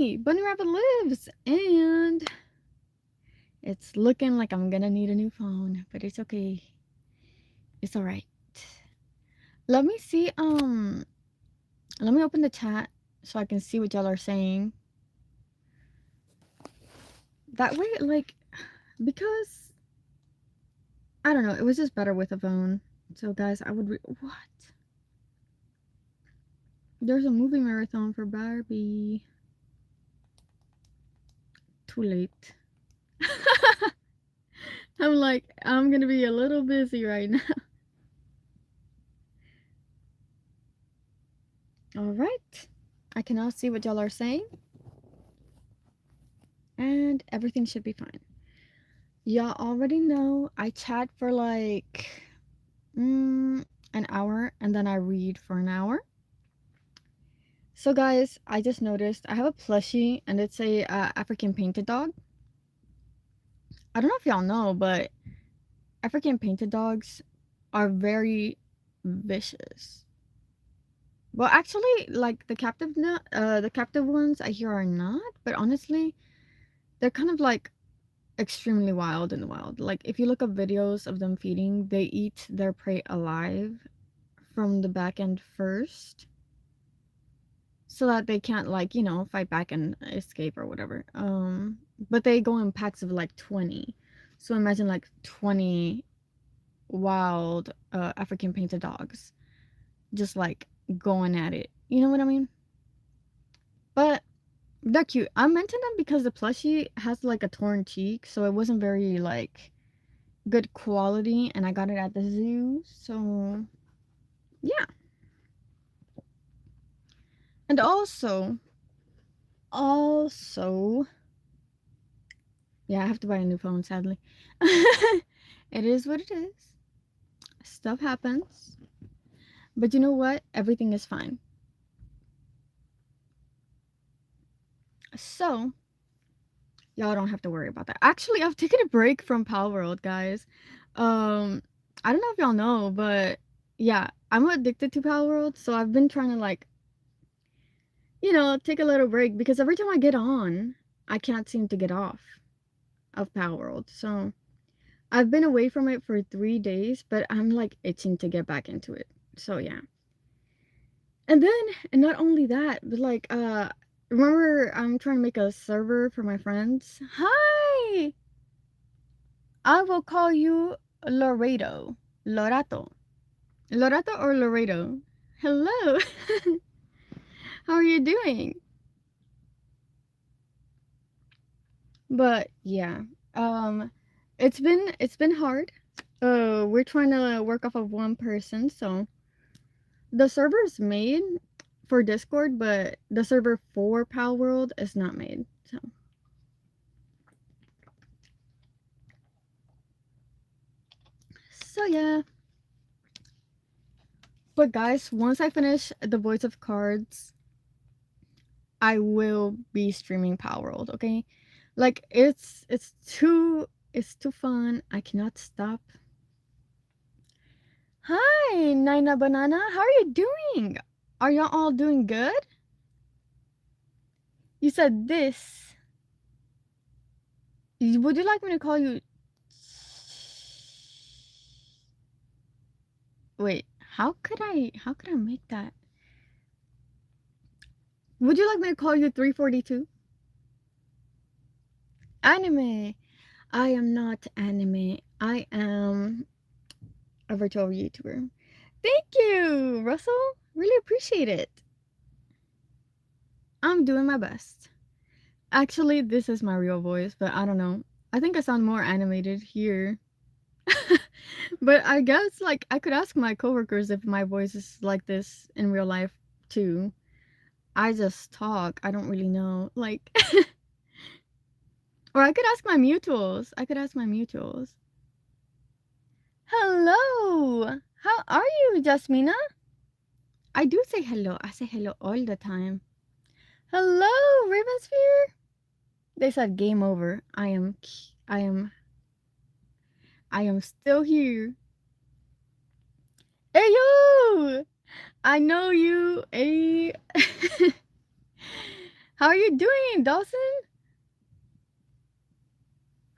Bunny Rabbit lives, and it's looking like I'm gonna need a new phone, but it's okay. It's all right. Let me see. Let me open the chat so I can see what y'all are saying. That way, like, because I don't know, it was just better with a phone. So, guys, I would what? There's a movie marathon for Barbie. Too late. I'm like, I'm gonna be a little busy right now. All right. I can now see what y'all are saying. And everything should be fine. Y'all already know I chat for like an hour and then I read for an hour. So guys, I just noticed I have a plushie and it's a African painted dog. I don't know if y'all know, but African painted dogs are very vicious. Well, actually, like the captive ones I hear are not, but honestly, they're kind of like extremely wild in the wild. Like if you look up videos of them feeding, they eat their prey alive from the back end first, so that they can't, like, you know, fight back and escape or whatever. But they go in packs of like 20. So imagine like 20 wild African painted dogs just like going at it. You know what I mean? But they're cute. I mentioned them because the plushie has like a torn cheek, so it wasn't very like good quality, and I got it at the zoo. So yeah. And also yeah, I have to buy a new phone, sadly. It is what it is. Stuff happens. But you know what? Everything is fine. So, y'all don't have to worry about that. Actually, I've taken a break from Pal World, guys. I don't know if y'all know, but yeah, I'm addicted to Pal World, so I've been trying to, like, you know, take a little break because every time I get on, I can't seem to get off of Pal World. So, I've been away from it for 3 days, but I'm like itching to get back into it. So, yeah. And then, and not only that, but like, remember I'm trying to make a server for my friends? Hi! I will call you Loreto. Lorato. Lorato or Loreto? Hello! How are you doing? But yeah, it's been hard. We're trying to work off of one person, so the server's made for Discord, but the server for Pal World is not made. So yeah. But guys, once I finish the Voice of Cards, I will be streaming Pal World, okay? Like it's too fun. I cannot stop. Hi, Nina Banana. How are you doing? Are y'all all doing good? You said this. Would you like me to call you? Wait, how could I make that? Would you like me to call you 342? Anime. I am not anime. I am a virtual YouTuber. Thank you, Russell. Really appreciate it. I'm doing my best. Actually, this is my real voice, but I don't know. I think I sound more animated here. But I guess, like, I could ask my coworkers if my voice is like this in real life too. I just talk. I don't really know. Like, or I could ask my mutuals. Hello. How are you, Jasmina? I do say hello. I say hello all the time. Hello, Ravensphere. They said game over. I am still here. Hey yo! I know you. Hey. How are you doing, Dawson?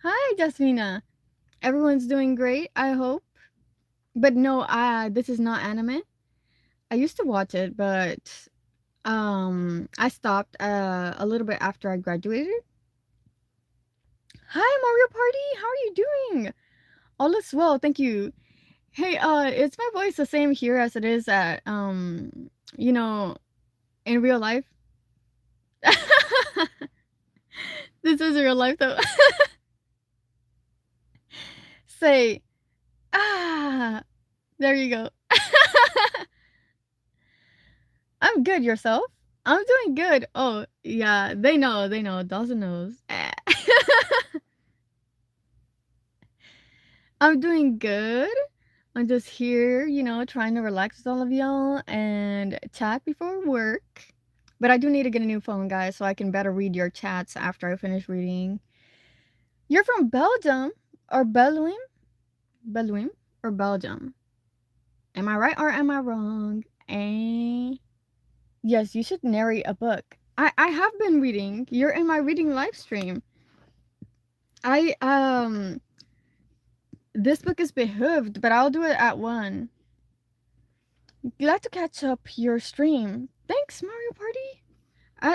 Hi, Jasmina. Everyone's doing great, I hope. But no, this is not anime. I used to watch it, but I stopped a little bit after I graduated. Hi, Mario Party. How are you doing? All is well, thank you. Hey, is my voice the same here as it is at you know, in real life? This is real life though. Say, ah, there you go. I'm good. Yourself? I'm doing good. Oh, yeah. They know. They know. Dawson knows. I'm doing good. I'm just here, trying to relax with all of y'all and chat before work. But I do need to get a new phone, guys, so I can better read your chats after I finish reading. You're from Belgium or Belgium? Belgium or Belgium? Am I right or am I wrong? Yes, you should narrate a book. I have been reading. You're in my reading live stream. This book is Behooved, but I'll do it at 1. Glad to catch up your stream. Thanks, Mario Party.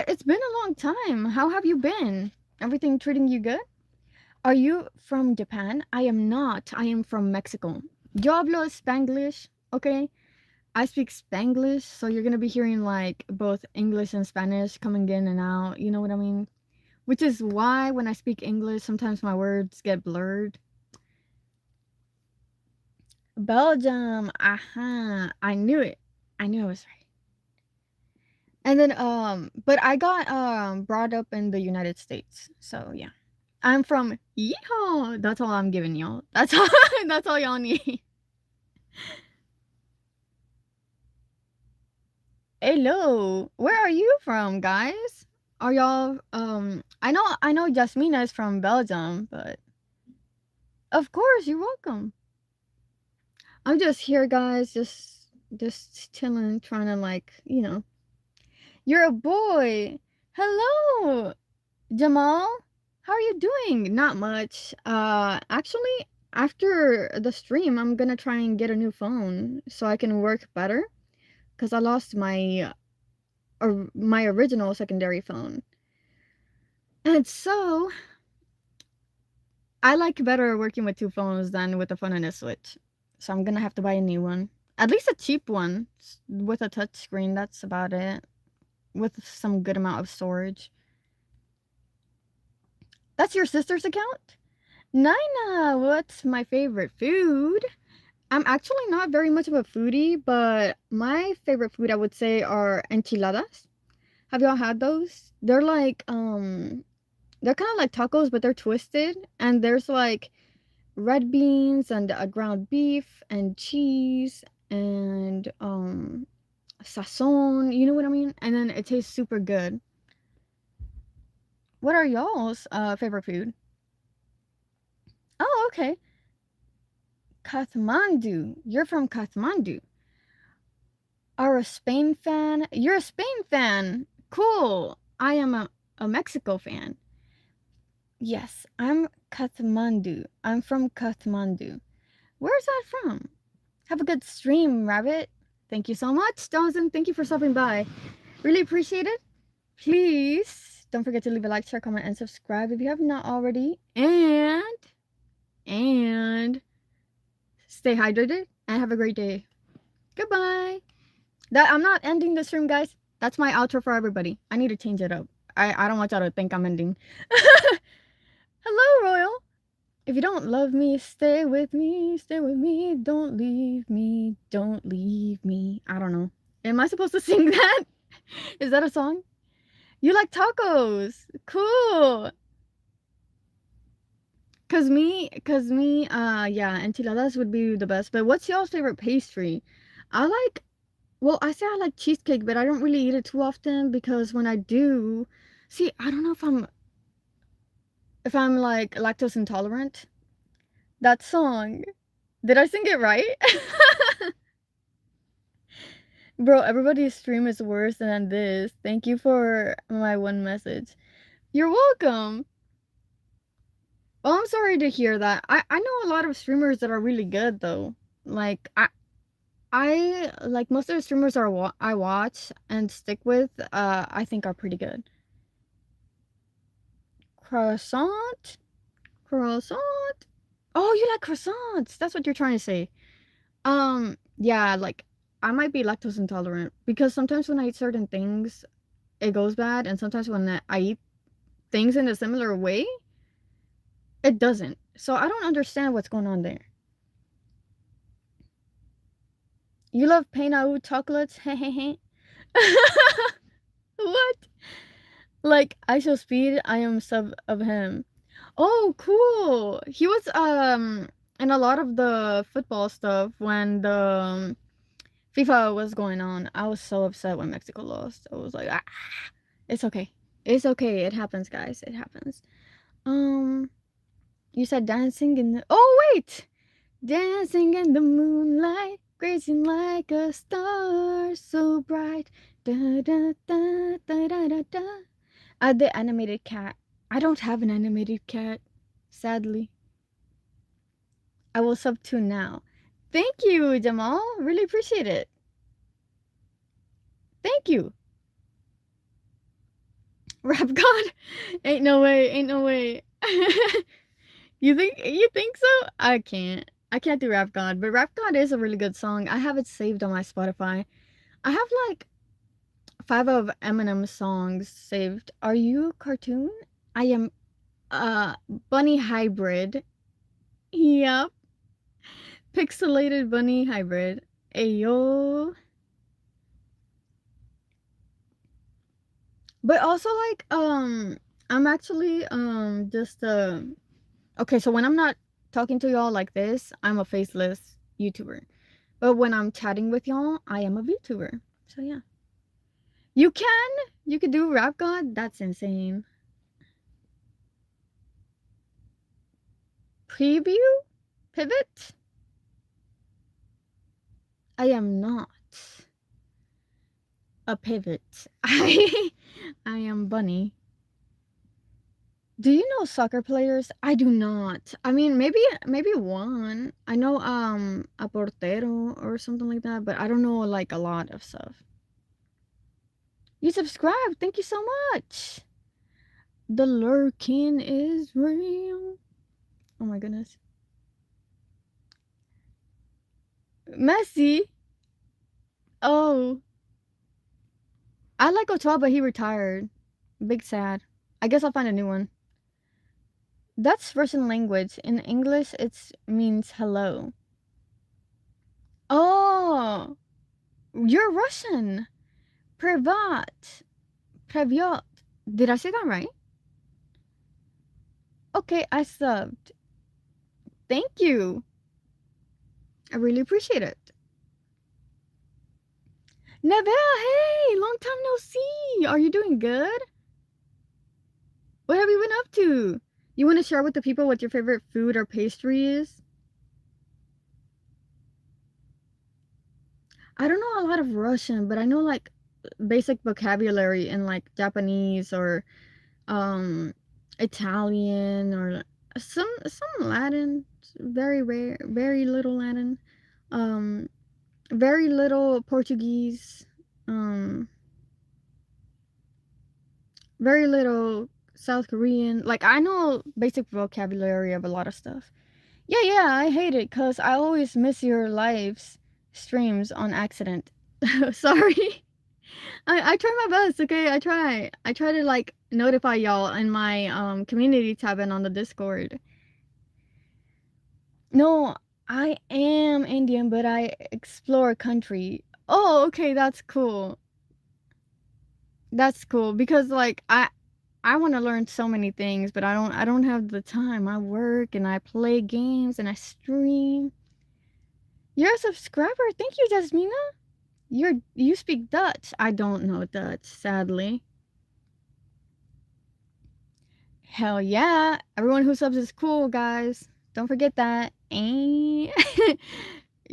It's been a long time. How have you been? Everything treating you good? Are you from Japan? I am not. I am from Mexico. Yo hablo Spanglish, okay? I speak Spanglish, so you're gonna be hearing like both English and Spanish coming in and out, you know what I mean? Which is why when I speak English, sometimes my words get blurred. Belgium, aha, I knew it. I knew I was right. And then, but I got brought up in the United States, so yeah. I'm from Yeehaw. That's all I'm giving y'all. That's all. That's all y'all need. Hello, where are you from, guys? Are y'all I know Jasmina is from Belgium, but of course you're welcome. I'm just here, guys, just chilling, trying to like, You're a boy. Hello, Jamal. How are you doing? Not much. Actually, after the stream, I'm gonna try and get a new phone so I can work better, because I lost my original secondary phone. And so I like better working with 2 phones than with a phone and a Switch. So I'm gonna have to buy a new one. At least a cheap one with a touchscreen. That's about it. With some good amount of storage. That's your sister's account? Nina, what's my favorite food? I'm actually not very much of a foodie, but my favorite food I would say are enchiladas. Have y'all had those? They're like they're kind of like tacos, but they're twisted, and there's like red beans and a ground beef and cheese and sazon, you know what I mean? And then it tastes super good. What are y'all's favorite food? Oh, okay. Kathmandu. You're from Kathmandu. Are a Spain fan? You're a Spain fan. Cool. I am a Mexico fan. Yes, I'm Kathmandu. I'm from Kathmandu. Where's that from? Have a good stream, Rabbit. Thank you so much, Dawson. Thank you for stopping by. Really appreciate it. Please don't forget to leave a like, share, comment, and subscribe if you have not already. And stay hydrated and have a great day. Goodbye. I'm not ending the stream, guys. That's my outro for everybody. I need to change it up. I don't want y'all to think I'm ending. Hello, Royal. If you don't love me, stay with me, don't leave me, don't leave me. I don't know. Am I supposed to sing that? Is that a song? You like tacos. Cool. Cause me, yeah, enchiladas would be the best. But what's y'all's favorite pastry? Well, I say I like cheesecake, but I don't really eat it too often because when I do, see, I don't know if I'm like lactose intolerant. That song, did I sing it right? Bro, everybody's stream is worse than this. Thank you for my one message. You're welcome. Well, I'm sorry to hear that. I know a lot of streamers that are really good though. Like I like most of the streamers I watch and stick with. I think are pretty good. Croissant, croissant. Oh, you like croissants? That's what you're trying to say. Yeah, like I might be lactose intolerant because sometimes when I eat certain things, it goes bad, and sometimes when I eat things in a similar way, it doesn't. So I don't understand what's going on there. You love pain au chocolates? Hehehe. What? Like I show speed, I am sub of him. Oh, cool. He was in a lot of the football stuff when the FIFA was going on. I was so upset when Mexico lost. I was like, ah, it's okay. It's okay. It happens, guys. It happens. Um, you said dancing in the. Oh wait, dancing in the moonlight, grazing like a star so bright. Da da da da da da da. The animated cat. I don't have an animated cat, sadly. I will sub to now. Thank you, Jamal. Really appreciate it. Thank you. Rap God? Ain't no way. Ain't no way. You think so? I can't. I can't do Rap God, but Rap God is a really good song. I have it saved on my Spotify. I have like 5 of Eminem's songs saved. Are you a cartoon? I am bunny hybrid. Yep. Pixelated bunny hybrid. Ayo. But also like I'm actually just okay, so when I'm not talking to y'all like this, I'm a faceless YouTuber. But when I'm chatting with y'all, I am a VTuber. So yeah. You could do Rap God? That's insane. Preview? Pivot? I am not a pivot. I am Bunny. Do you know soccer players? I do not. I mean, maybe one. I know a portero or something like that, but I don't know like a lot of stuff. You subscribed. Thank you so much. The lurking is real. Oh my goodness. Messi. Oh. I like Ochoa, but he retired. Big sad. I guess I'll find a new one. That's Russian language. In English, it means hello. Oh, you're Russian. Privat. Privyot. Did I say that right? Okay, I subbed. Thank you. I really appreciate it. Neville, hey, long time no see. Are you doing good? What have you been up to? You want to share with the people what your favorite food or pastry is? I don't know a lot of Russian, but I know like basic vocabulary in like Japanese or Italian or some Latin. Very rare, very little Latin. Um very little Portuguese. Very little South Korean. Like I know basic vocabulary of a lot of stuff. Yeah, I hate it cuz I always miss your lives streams on accident. Sorry. I try my best, okay? I try to like notify y'all in my community tab and on the Discord. No, I am Indian, but I explore country. Oh, okay, that's cool. That's cool because like I want to learn so many things, but I don't have the time. I work and I play games and I stream. You're a subscriber. Thank you, Jasmina. You speak Dutch. I don't know Dutch, sadly. Hell yeah. Everyone who subs is cool, guys. Don't forget that.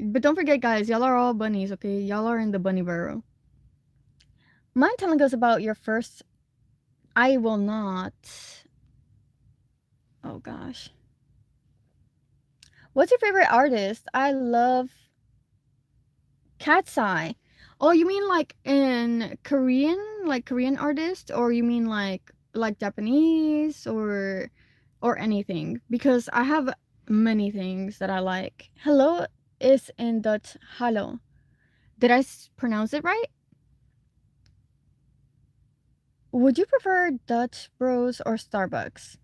But don't forget, guys, y'all are all bunnies, okay? Y'all are in the bunny burrow. Mind telling us about your first... I will not... Oh, gosh. What's your favorite artist? I love Cat's Eye. Oh, you mean like in Korean? Like Korean artist? Or you mean like Japanese or anything? Because I have many things that I like. Hello is in Dutch hallo. Did I pronounce it right? Would you prefer Dutch Bros or Starbucks?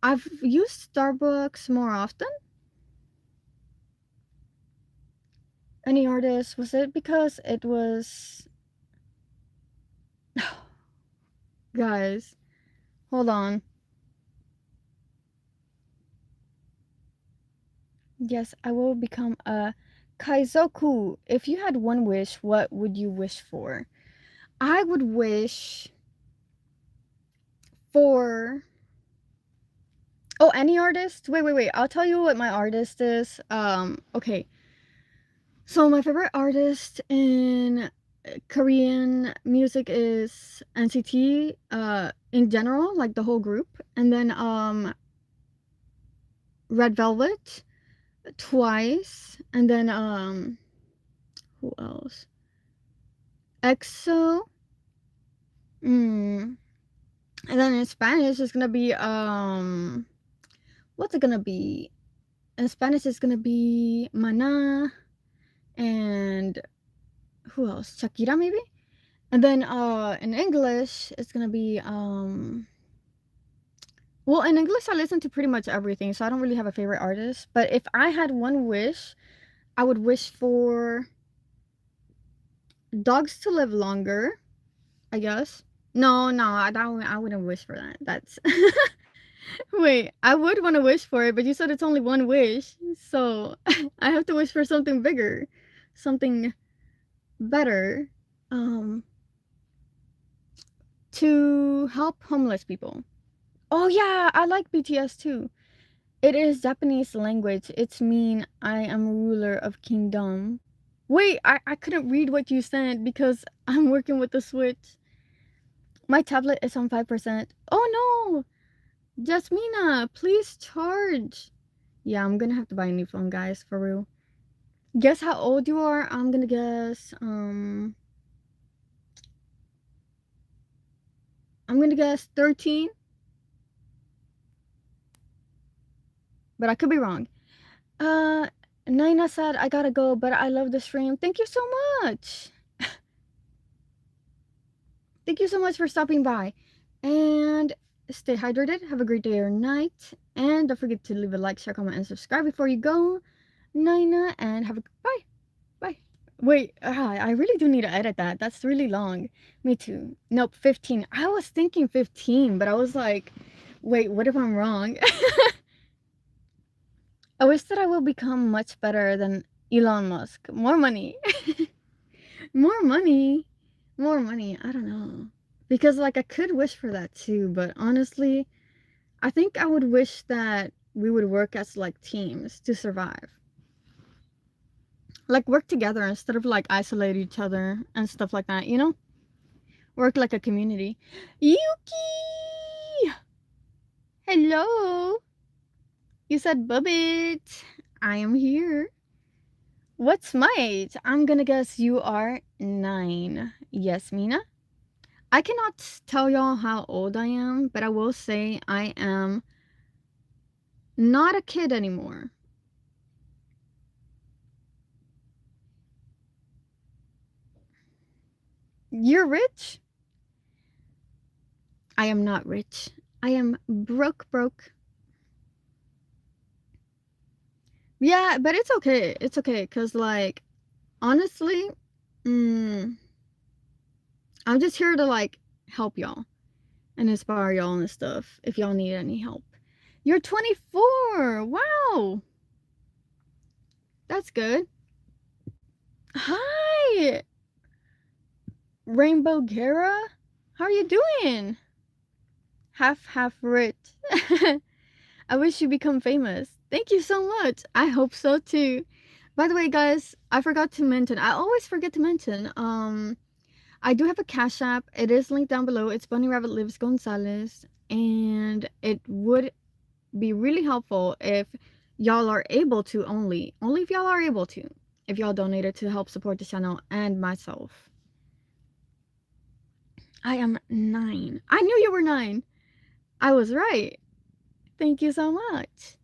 I've used Starbucks more often. Any artist? Was it because it was... Guys, hold on. Yes, I will become a Kaizoku. If you had one wish, what would you wish for? I would wish for... Oh, any artist? Wait. I'll tell you what my artist is. Okay. So my favorite artist in Korean music is NCT, in general, like the whole group. And then, Red Velvet, Twice, and then, who else? EXO. And then in Spanish, it's gonna be, what's it gonna be? In Spanish, it's gonna be Mana, and who else? Shakira, maybe? And then, in English, it's gonna be, well, in English, I listen to pretty much everything, so I don't really have a favorite artist. But if I had one wish, I would wish for dogs to live longer, I guess. No, I wouldn't wish for that. That's... Wait, I would want to wish for it, but you said it's only one wish, so I have to wish for something bigger, something better, to help homeless people. Oh yeah, I like BTS too. It is Japanese language. It's mean I am ruler of kingdom. Wait, I couldn't read what you said because I'm working with the Switch. My tablet is on 5%. Oh no! Jasmina, please charge. Yeah, I'm gonna have to buy a new phone, guys, for real. Guess how old you are? I'm gonna guess, I'm gonna guess 13. But I could be wrong. Naina said, I gotta go, but I love the stream. Thank you so much. Thank you so much for stopping by. And stay hydrated. Have a great day or night. And don't forget to leave a like, share, comment, and subscribe before you go. Naina, and have a... Bye. Bye. Wait, I really do need to edit that. That's really long. Me too. Nope, 15. I was thinking 15, but I was like, wait, what if I'm wrong? I wish that I will become much better than Elon Musk. More money. More money. More money. I don't know. Because, like, I could wish for that too, but honestly, I think I would wish that we would work as, like, teams to survive. Like, work together instead of, like, isolate each other and stuff like that, you know? Work like a community. Yuki! Hello! You said Bubbit. I am here. What's my age? I'm gonna guess you are 9. Yes, Mina? I cannot tell y'all how old I am, but I will say I am not a kid anymore. You're rich? I am not rich. I am broke. Yeah, but it's okay. It's okay, because, like, honestly, I'm just here to, like, help y'all and inspire y'all and stuff if y'all need any help. You're 24! Wow! That's good. Hi! Rainbow Gara? How are you doing? Half rich. I wish you become famous. Thank you so much. I hope so too. By the way, guys, I forgot to mention. I always forget to mention. I do have a Cash App. It is linked down below. It's BunnyRabbitLives Gonzalez, and it would be really helpful if y'all are able to only if y'all are able to, if y'all donated to help support the channel and myself. I am 9. I knew you were 9. I was right. Thank you so much.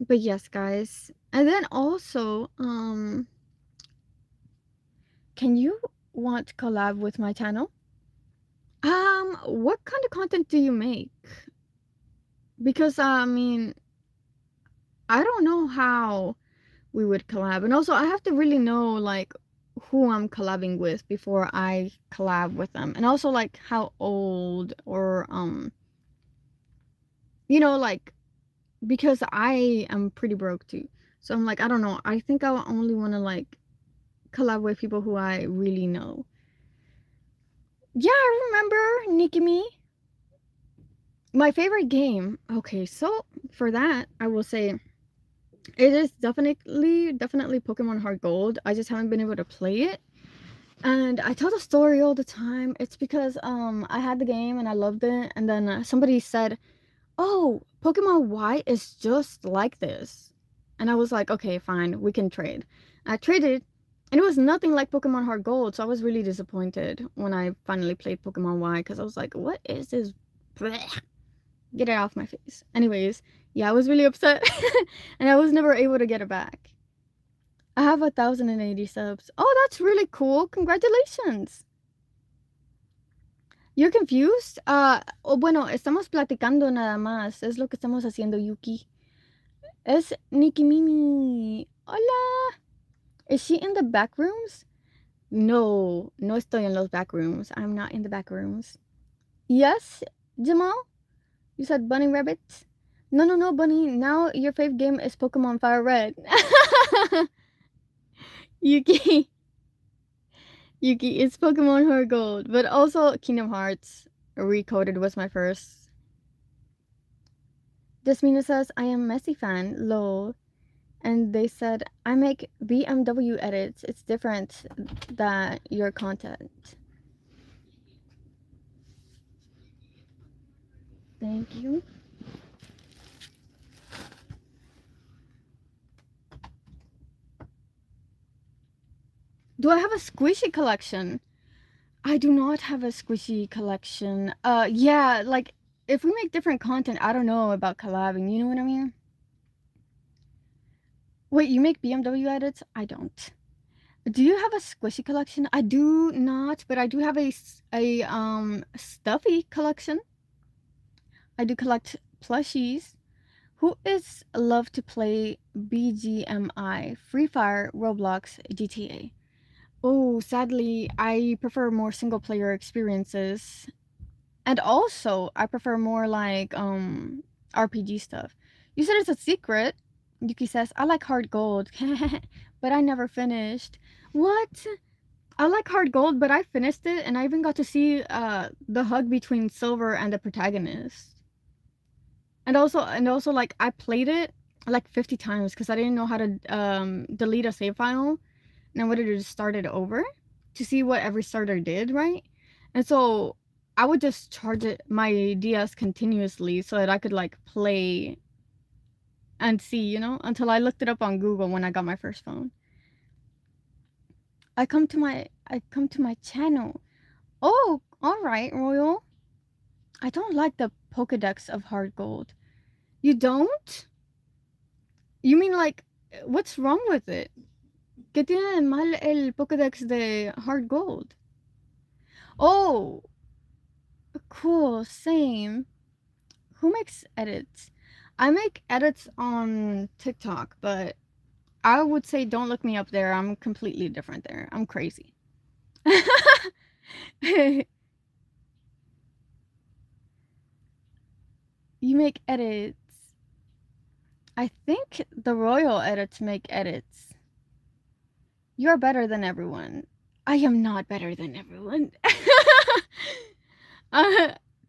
But yes, guys. And then also, can you want to collab with my channel? What kind of content do you make? Because I mean, I don't know how we would collab. And also I have to really know like who I'm collabing with before I collab with them. And also like how old or you know, like because I am pretty broke too. So I'm like, I don't know. I think I only want to like collab with people who I really know. Yeah, I remember Nikki Me. My favorite game. Okay, so for that, I will say it is definitely Pokemon Heart Gold. I just haven't been able to play it. And I tell the story all the time. It's because I had the game and I loved it, and then somebody said, "Oh, Pokemon Y is just like this." And I was like, "Okay, fine, we can trade." I traded, and it was nothing like Pokemon Heart Gold, so I was really disappointed when I finally played Pokemon Y because I was like, "What is this? Blech. Get it off my face." Anyways, yeah, I was really upset, and I was never able to get it back. I have 1,080 subs. Oh, that's really cool. Congratulations. You're confused? Bueno, estamos platicando nada más. Es lo que estamos haciendo, Yuki. Es Nikki Mimi. Hola. Is she in the back rooms? No, no estoy en los back rooms. I'm not in the back rooms. Yes, Jamal? You said Bunny Rabbit? No, Bunny. Now your fave game is Pokemon Fire Red. Yuki. Yuki, it's Pokemon Heart Gold, but also Kingdom Hearts Recoded was my first. Desmina says, I am Messi fan, lol. And they said, I make BMW edits. It's different than your content. Thank you. Do I have a squishy collection? I do not have a squishy collection. Yeah, like, if we make different content, I don't know about collabing, you know what I mean? Wait, you make BMW edits? I don't. Do you have a squishy collection? I do not, but I do have a stuffy collection. I do collect plushies. Who is love to play BGMI? Free Fire, Roblox, GTA. Oh, sadly, I prefer more single player experiences. And also, I prefer more like RPG stuff. You said it's a secret. Yuki says, I like Hard Gold, but I never finished. What? I like Hard Gold, but I finished it, and I even got to see the hug between Silver and the protagonist. And also, like, I played it like 50 times because I didn't know how to delete a save file, and I wanted to just start it over to see what every starter did, right? And so I would just charge my DS continuously so that I could like play and see, you know, until I looked it up on Google when I got my first phone. I come to my channel. Oh, all right, Royal. I don't like the Pokédex of Hard Gold. You don't? You mean like, what's wrong with it? ¿Qué tiene de mal el Pokédex de Hard Gold? Oh, cool, same. Who makes edits? I make edits on TikTok, but I would say don't look me up there. I'm completely different there. I'm crazy. You make edits. I think the royal edits make edits. You're better than everyone. I am not better than everyone.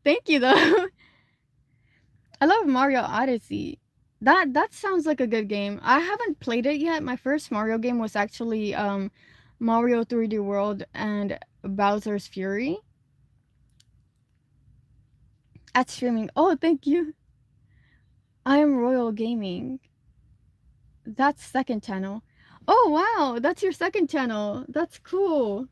Thank you though. I love Mario Odyssey. That sounds like a good game. I haven't played it yet. My first Mario game was actually Mario 3D World and Bowser's Fury at streaming. Oh, thank you. I am Royal Gaming. That's second channel. Oh wow, that's your second channel. That's cool.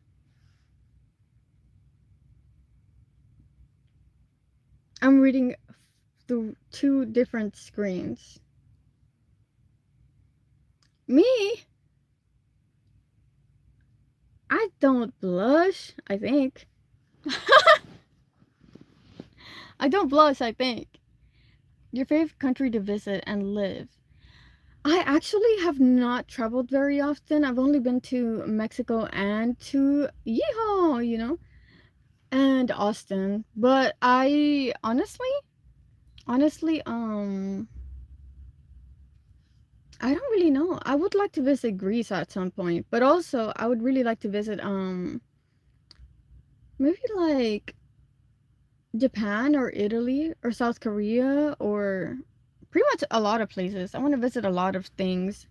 I'm reading through two different screens. Me? I don't blush, I think. I don't blush, I think. Your favorite country to visit and live? I actually have not traveled very often. I've only been to Mexico and to Yeehaw, and Austin. But I honestly, I don't really know. I would like to visit Greece at some point, but also I would really like to visit maybe like Japan or Italy or South Korea or pretty much a lot of places. I want to visit a lot of things,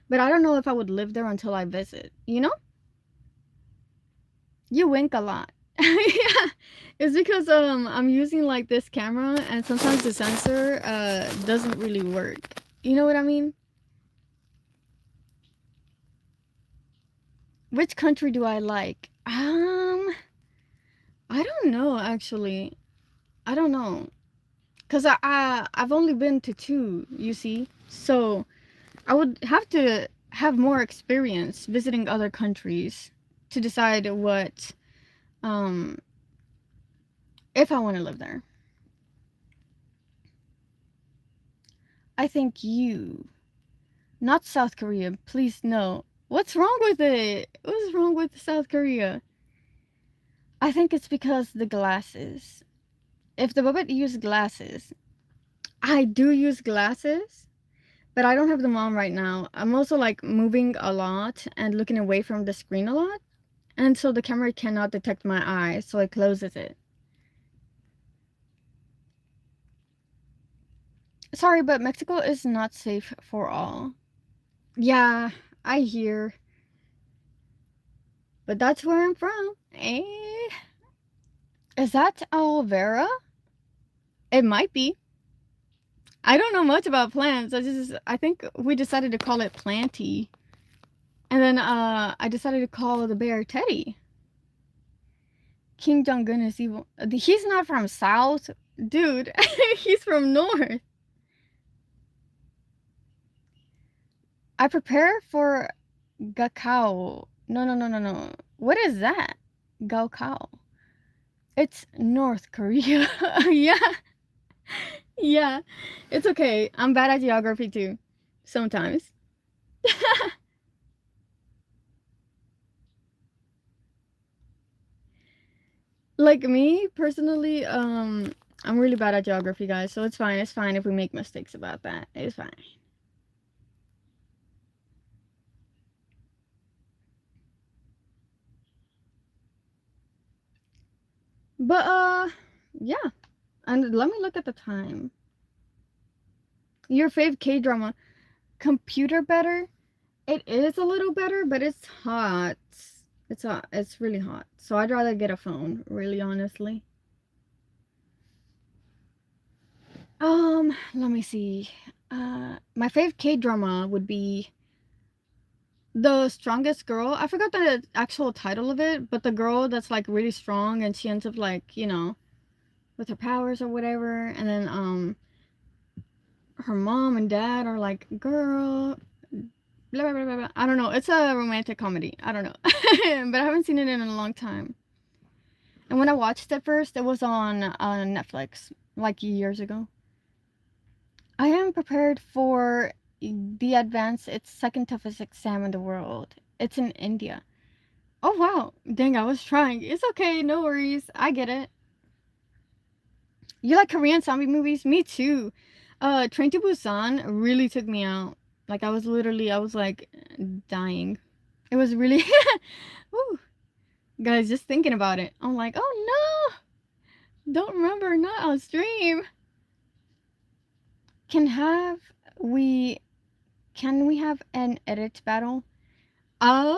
but I don't know if I would live there until I visit, you know? You wink a lot. Yeah. It's because I'm using like this camera and sometimes the sensor doesn't really work. You know what I mean? Which country do I like? I don't know actually. I don't know. Cuz I've only been to two, you see. So, I would have to have more experience visiting other countries to decide what um if I want to live there. I think you, not South Korea, please no. What's wrong with it? What's wrong with South Korea? I think it's because the glasses. If the puppet used glasses, I do use glasses, but I don't have them on right now. I'm also like moving a lot and looking away from the screen a lot, and so the camera cannot detect my eyes, so it closes it. Sorry, but Mexico is not safe for all. Yeah, I hear. But that's where I'm from. Eh? Is that aloe vera? It might be. I don't know much about plants. I think we decided to call it Planty. And then I decided to call the bear Teddy. King Jong-un is evil. He's not from South. Dude, he's from North. I prepare for Gakao. No. What is that? Gaokao. It's North Korea. Yeah. Yeah. It's okay. I'm bad at geography too. Sometimes. Like me, personally, I'm really bad at geography, guys, so it's fine. It's fine if we make mistakes about that. It's fine. But, yeah. And let me look at the time. Your fave K-drama. Computer better? It is a little better, but it's hot. It's hot. It's really hot. So I'd rather get a phone, really honestly. Let me see. My fave K-drama would be The Strongest Girl. I forgot the actual title of it, but the girl that's like really strong and she ends up like, with her powers or whatever, and then her mom and dad are like, girl, blah blah blah blah. I don't know. It's a romantic comedy. I don't know. But I haven't seen it in a long time. And when I watched it first, it was on Netflix like years ago. I am prepared for the advance. It's second toughest exam in the world. It's in India. Oh wow. Dang, I was trying. It's okay, no worries. I get it. You like Korean zombie movies? Me too. Train to Busan really took me out. Like I was like dying. It was really Ooh. Guys, just thinking about it. I'm like, oh no. Don't remember, not on stream. Can have can we have an edit battle? I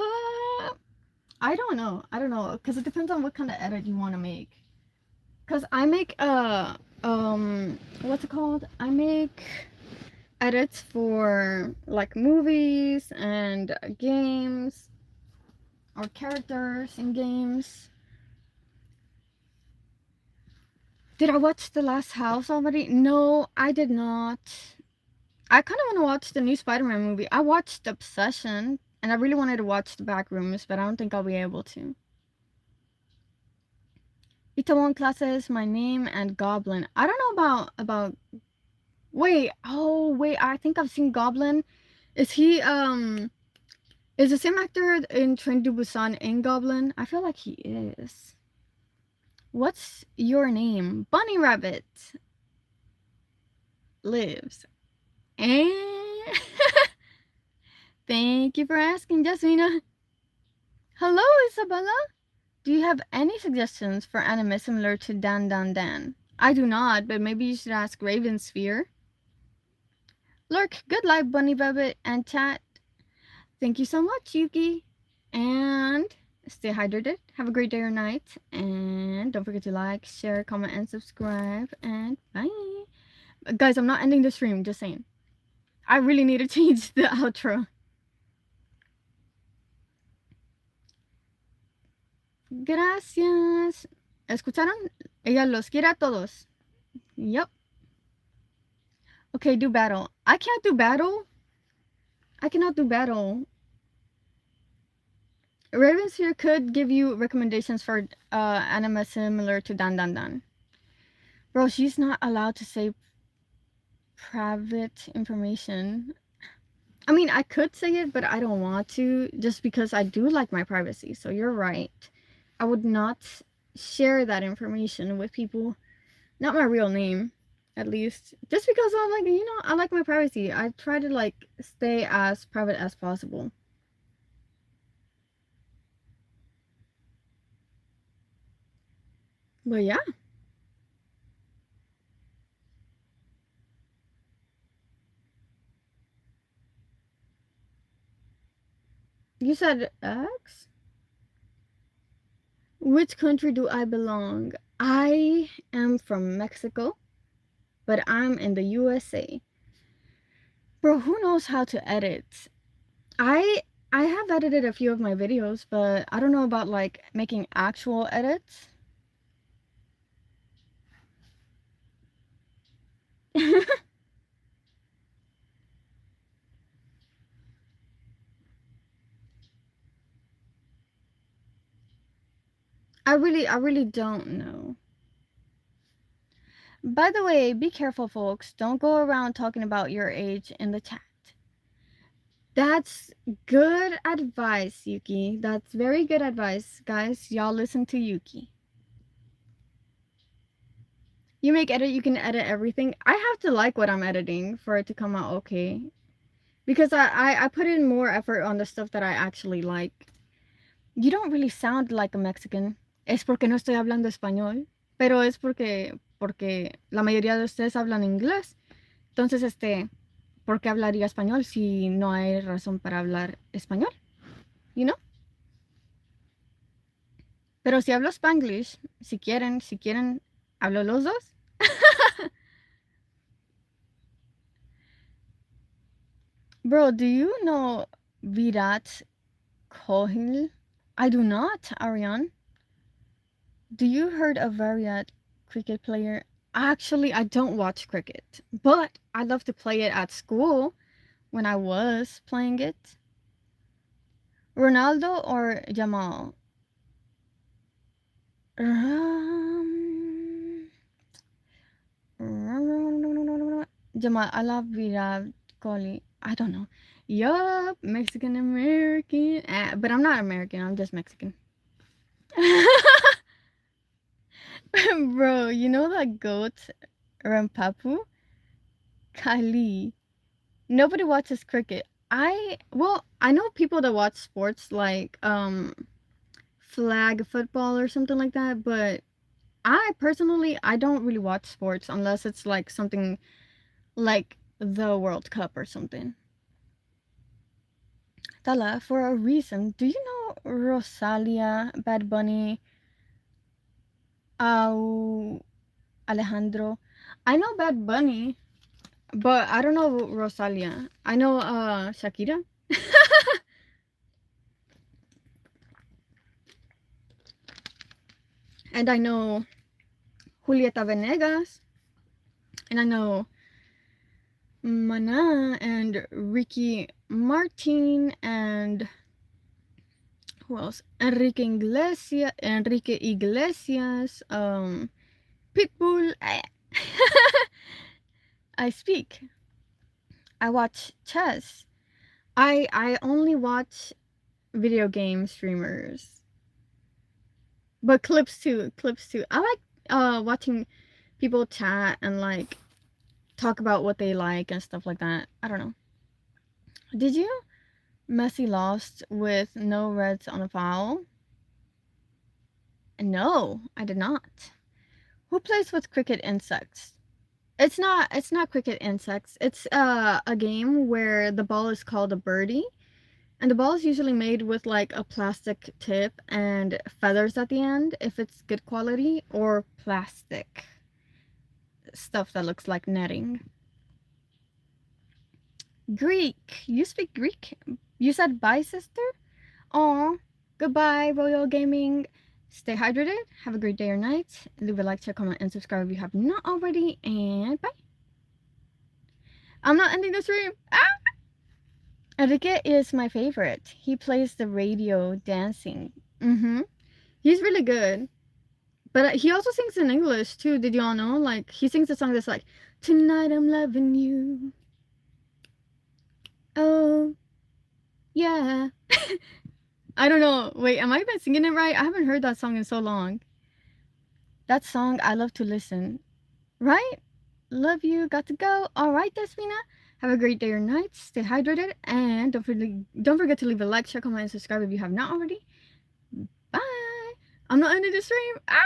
don't know. Because it depends on what kind of edit you want to make. Because I make what's it called? I make edits for like movies and games or characters in games. Did I watch The Last House already? No, I did not. I kind of want to watch the new Spider-Man movie. I watched Obsession, and I really wanted to watch The Backrooms, but I don't think I'll be able to. Itaewon Classes, My Name, and Goblin. I don't know about. Wait, I think I've seen Goblin. Is he is the same actor in Train to Busan in Goblin? I feel like he is. What's your name? Bunny Rabbit lives. And thank you for asking, Jasmina. Hello, Isabella. Do you have any suggestions for anime similar to Dan Dan Dan? I do not, but maybe you should ask Raven Sphere. Lurk, good life, Bunny Rabbit, and chat. Thank you so much, Yuki. And stay hydrated. Have a great day or night. And don't forget to like, share, comment, and subscribe. And bye. Guys, I'm not ending the stream, just saying. I really need to change the outro. Gracias. ¿Escucharon? Ella los quiere a todos. Yep. Okay, do battle. I can't do battle. I cannot do battle. Ravensphere could give you recommendations for anime similar to Dan Dan Dan. Bro, she's not allowed to say private information. I mean, I could say it, but I don't want to, just because I do like my privacy. So you're right. I would not share that information with people. Not my real name, at least. Just because I'm like, you know, I like my privacy. I try to like stay as private as possible. But yeah. You said X? Which country do I belong? I am from Mexico, but I'm in the USA. Bro, who knows how to edit? I have edited a few of my videos, but I don't know about like making actual edits. I really don't know. By the way, be careful, folks. Don't go around talking about your age in the chat. That's good advice, Yuki. That's very good advice, guys. Y'all listen to Yuki. You can edit everything. I have to like what I'm editing for it to come out okay. Because I put in more effort on the stuff that I actually like. You don't really sound like a Mexican. Es porque no estoy hablando español, pero es porque la mayoría de ustedes hablan inglés. Entonces, ¿por qué hablaría español si no hay razón para hablar español? You know? Pero si hablo Spanglish, si quieren, hablo los dos. Bro, do you know Virat Kohli? I do not, Aryan. Do you heard of Virat cricket player? Actually, I don't watch cricket, but I love to play it at school when I was playing it. Ronaldo or Jamal? Jamal, I love Virat Kohli. I don't know. Yup, Mexican American. But I'm not American, I'm just Mexican. Bro, you know that goat Rampapu? Kylie. Nobody watches cricket. I know people that watch sports like flag football or something like that, but I personally don't really watch sports unless it's like something like the World Cup or something. Tala, for a reason, do you know Rosalia, Bad Bunny, Alejandro? I know Bad Bunny, but I don't know Rosalia. I know Shakira. And I know Julieta Venegas. And I know Mana and Ricky Martin and who else? Enrique Iglesias, Pitbull. I speak. I watch chess. I only watch video game streamers. But clips too. I like watching people chat and like talk about what they like and stuff like that. I don't know. Did you Messi lost with no reds on a foul? No, I did not. Who plays with cricket insects? It's not cricket insects. It's a game where the ball is called a birdie, and the ball is usually made with like a plastic tip and feathers at the end if it's good quality, or plastic stuff that looks like netting. Greek. You speak Greek? You said bye, sister? Aw. Goodbye, Royal Gaming. Stay hydrated. Have a great day or night. Leave a like, share, comment, and subscribe if you have not already. And bye. I'm not ending the stream. Ah! Enrique is my favorite. He plays the radio dancing. He's really good. But he also sings in English too. Did you all know? Like, he sings a song that's like, tonight I'm loving you. Oh, yeah. I don't know. Wait, am I even singing it right? I haven't heard that song in so long. That song, I love to listen. Right? Love you. Got to go. All right, Despina. Have a great day or night. Stay hydrated. And don't forget to leave a like, share, comment, and subscribe if you have not already. Bye. I'm not ending the stream. Ah.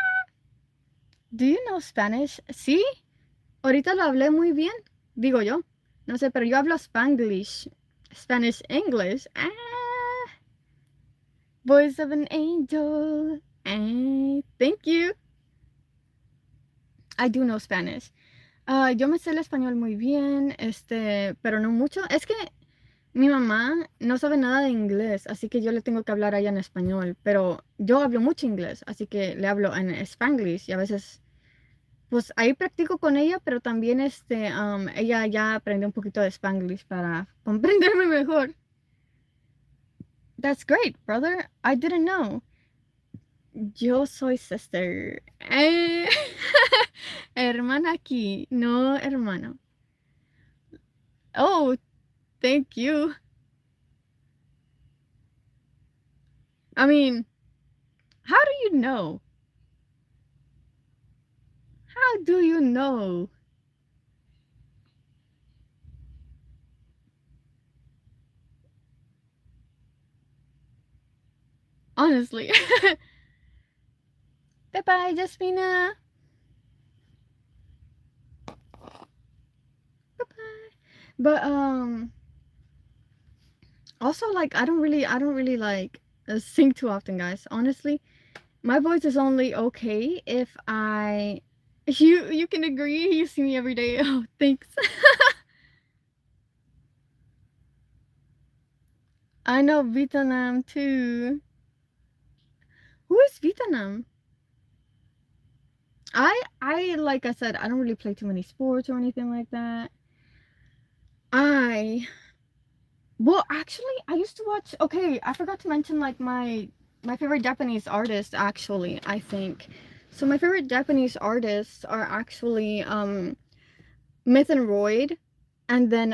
Do you know Spanish? Sí. Ahorita lo hablé muy bien. Digo yo. No sé, pero yo hablo Spanglish. Spanish English. Ah. Voice of an angel. Thank you. I do know Spanish. Yo me sé el español muy bien, pero no mucho. Es que mi mamá no sabe nada de inglés, así que yo le tengo que hablar a ella en español. Pero yo hablo mucho inglés, así que le hablo en Spanglish y a veces, pues ahí practico con ella, pero también ella ya aprendió un poquito de Spanglish para comprenderme mejor. That's great, brother. I didn't know. Yo soy sister. Hermana aquí, no hermano. Oh, thank you. I mean, how do you know? How do you know? Honestly. Bye-bye, Jasmina. Bye-bye. But also, like, I don't really like sing too often, guys. Honestly, my voice is only okay if you can agree. You see me every day. Oh, thanks. I know Vietnam too. Who is Vietnam? I like I said, I don't really play too many sports or anything like that. Well, actually, I used to watch. Okay, I forgot to mention like my favorite Japanese artists. Actually, I think so. My favorite Japanese artists are actually Myth and Royd, and then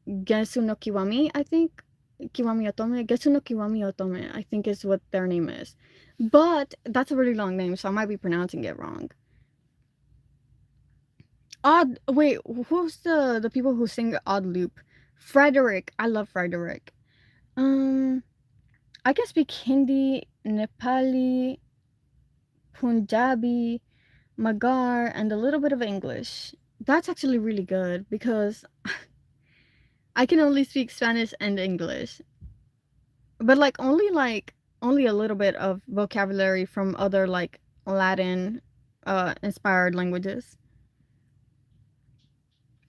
Gensu no Kiwami. I think Kiwami Otome. Gensu no Kiwami Otome, I think is what their name is. But that's a really long name, so I might be pronouncing it wrong. Wait, who's the people who sing Odd Loop? Frederick. I love Frederick. I can speak Hindi, Nepali, Punjabi, Magar, and a little bit of English. That's actually really good because I can only speak Spanish and English. But only a little bit of vocabulary from other like Latin inspired languages.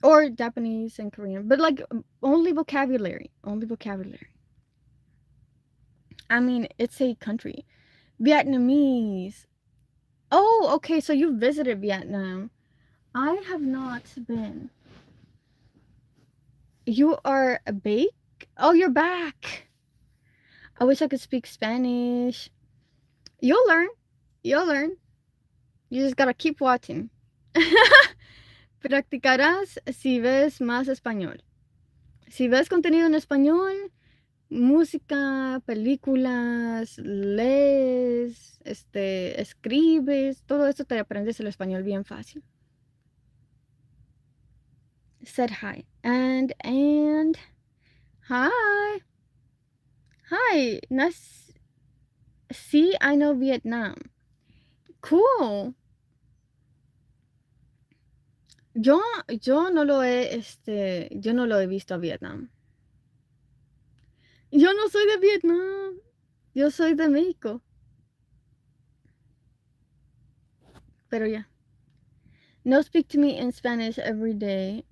Or Japanese and Korean. But like only vocabulary. Only vocabulary. I mean, it's a country. Vietnamese. Oh, okay, so you visited Vietnam. I have not been. You are a bake? Oh, you're back. I wish I could speak Spanish. You'll learn. You'll learn. You just gotta keep watching. Practicarás si ves más español. Si ves contenido en español, música, películas, lees, escribes, todo eso te aprendes el español bien fácil. Said hi. And hi. Hi. Nice. See, I know Vietnam. Cool. Yo no lo he visto a Vietnam. Yo no soy de Vietnam. Yo soy de México. Pero ya. No speak to me in Spanish every day.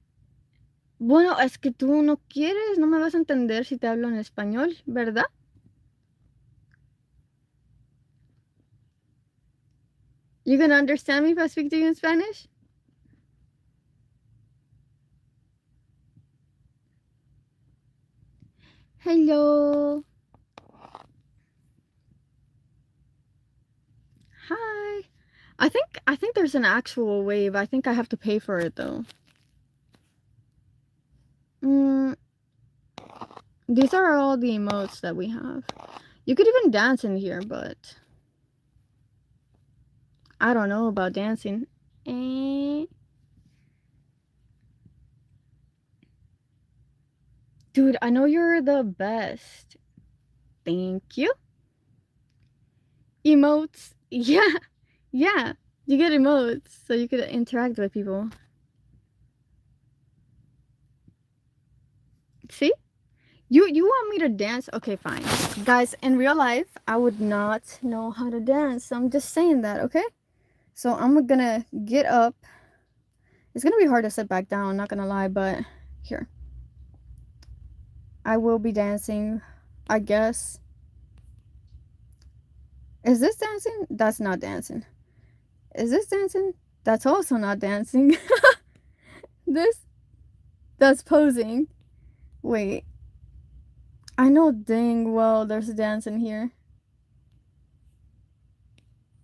Bueno, es que tú no quieres, no me vas a entender si te hablo en español, ¿verdad? You gonna understand me if I speak to you in Spanish? Hello. Hi. I think there's an actual wave. I think I have to pay for it though. These are all the emotes that we have. You could even dance in here, but I don't know about dancing. Dude, I know you're the best. Thank you. Emotes. Yeah. Yeah. You get emotes so you could interact with people. See? You want me to dance? Okay, fine. Guys, in real life, I would not know how to dance. I'm just saying that, okay? So I'm gonna get up. It's gonna be hard to sit back down, not gonna lie, but here. I will be dancing, I guess. Is this dancing? That's not dancing. Is this dancing? That's also not dancing. That's posing. Wait. I know dang well there's a dance in here.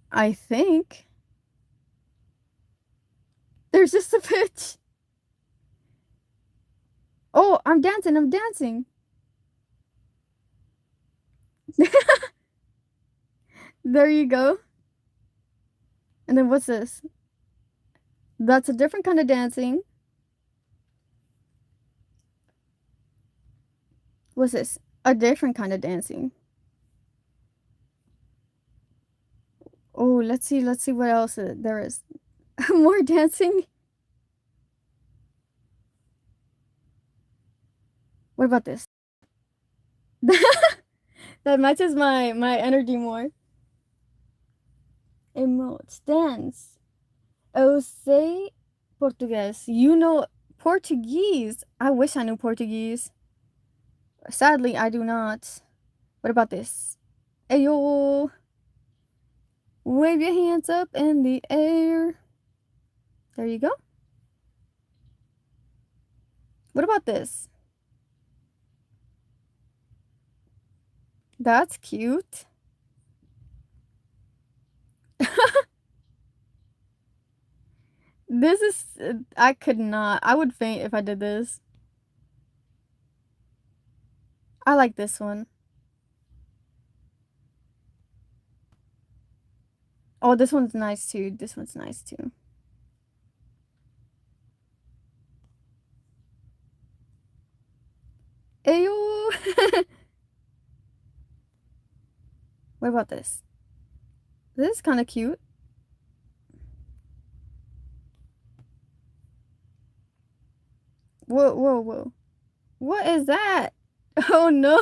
I think. There's just a pitch. Oh, I'm dancing. There you go. And then what's this? That's a different kind of dancing. What's this? A different kind of dancing. Oh, let's see what else there is. More dancing. What about this? That matches my energy more. Emotes, dance. Eu sei português. You know Portuguese. I wish I knew Portuguese. Sadly, I do not. What about this? Ayo. Wave your hands up in the air. There you go. What about this? That's cute. This is... I could not. I would faint if I did this. I like this one. Oh, this one's nice too. This one's nice too. Ayo. What about this? This is kind of cute. Whoa, whoa, whoa. What is that? Oh no.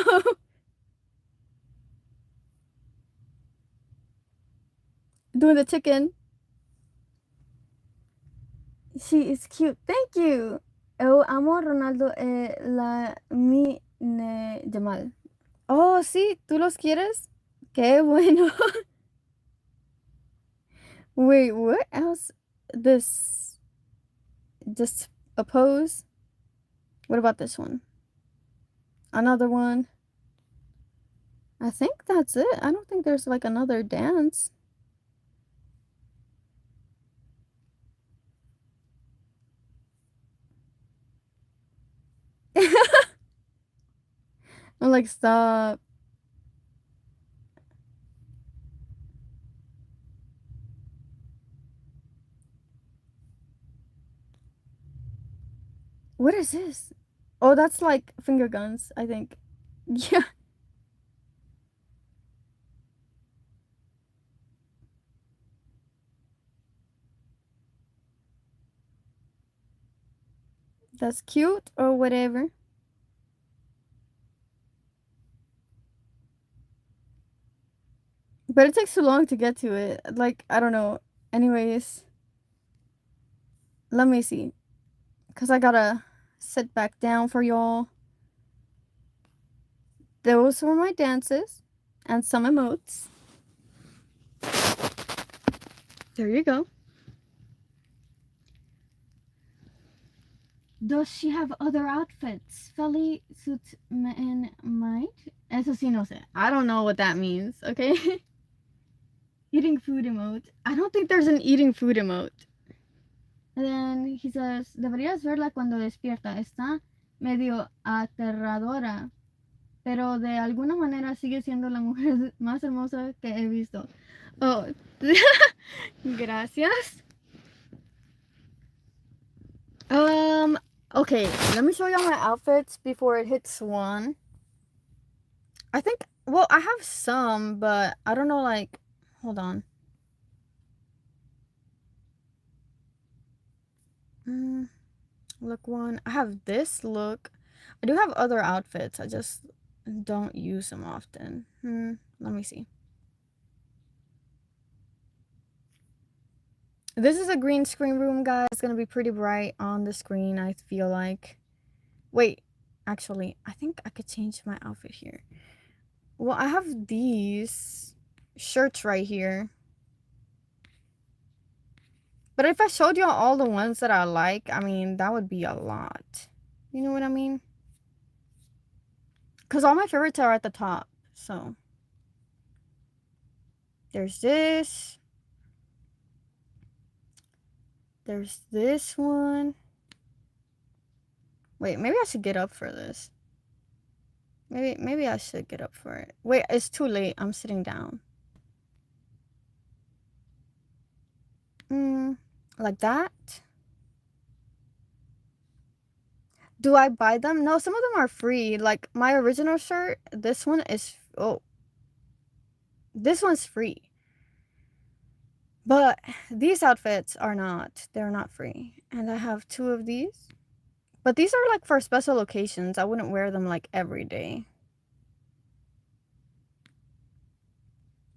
Doing the chicken. She is cute. Thank you. Eu amo a Ronaldo. Mi Jamal. Oh, sí, ¿tú los quieres? Qué bueno. Wait, what else? This. Just a pose. What about this one? Another one. I think that's it. I don't think there's like another dance. I'm like, stop. What is this? Oh, that's like finger guns, I think. Yeah. That's cute or whatever. But it takes too long to get to it. Like, I don't know. Anyways, let me see. Because I gotta sit back down for y'all. Those were my dances and some emotes. There you go. Does she have other outfits? Feli suit and might? Eso sí no sé. I don't know what that means, okay? Eating food emote. I don't think there's an eating food emote. And then he says, deberías verla cuando despierta. Está medio aterradora. Pero de alguna manera sigue siendo la mujer más hermosa que he visto. Oh, gracias. Okay, let me show y'all my outfits before it hits 1. I think, well, I have some, but I don't know, like, hold on. Look 1. I have this look. I do have other outfits. I just don't use them often. Let me see. This is a green screen room, guys. It's gonna be pretty bright on the screen, I feel like. Wait, actually, I think I could change my outfit here. Well, I have these shirts right here. But if I showed y'all all the ones that I like, I mean, that would be a lot. You know what I mean? Because all my favorites are at the top, so. There's this. There's this one. Wait, maybe I should get up for this. Maybe I should get up for it. Wait, it's too late. I'm sitting down. Like that. Do I buy them? No, some of them are free. Like my original shirt, this one is, oh, this one's free. But these outfits are not. They're not free. And I have 2 of these. But these are like for special occasions. I wouldn't wear them like every day.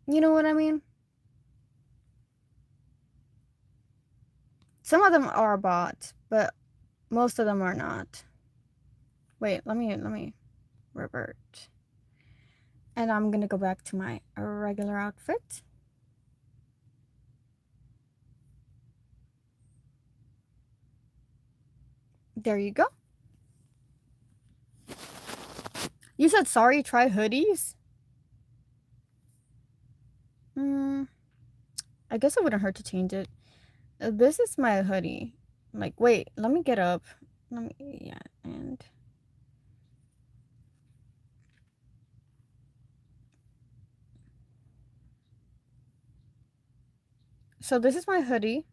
You know what I mean? Some of them are bought, but most of them are not. Wait, let me revert. And I'm gonna go back to my regular outfit. There you go. You said sorry, try hoodies? I guess it wouldn't hurt to change it. This is my hoodie. Like, wait, let me get up. Yeah, and... So this is my hoodie.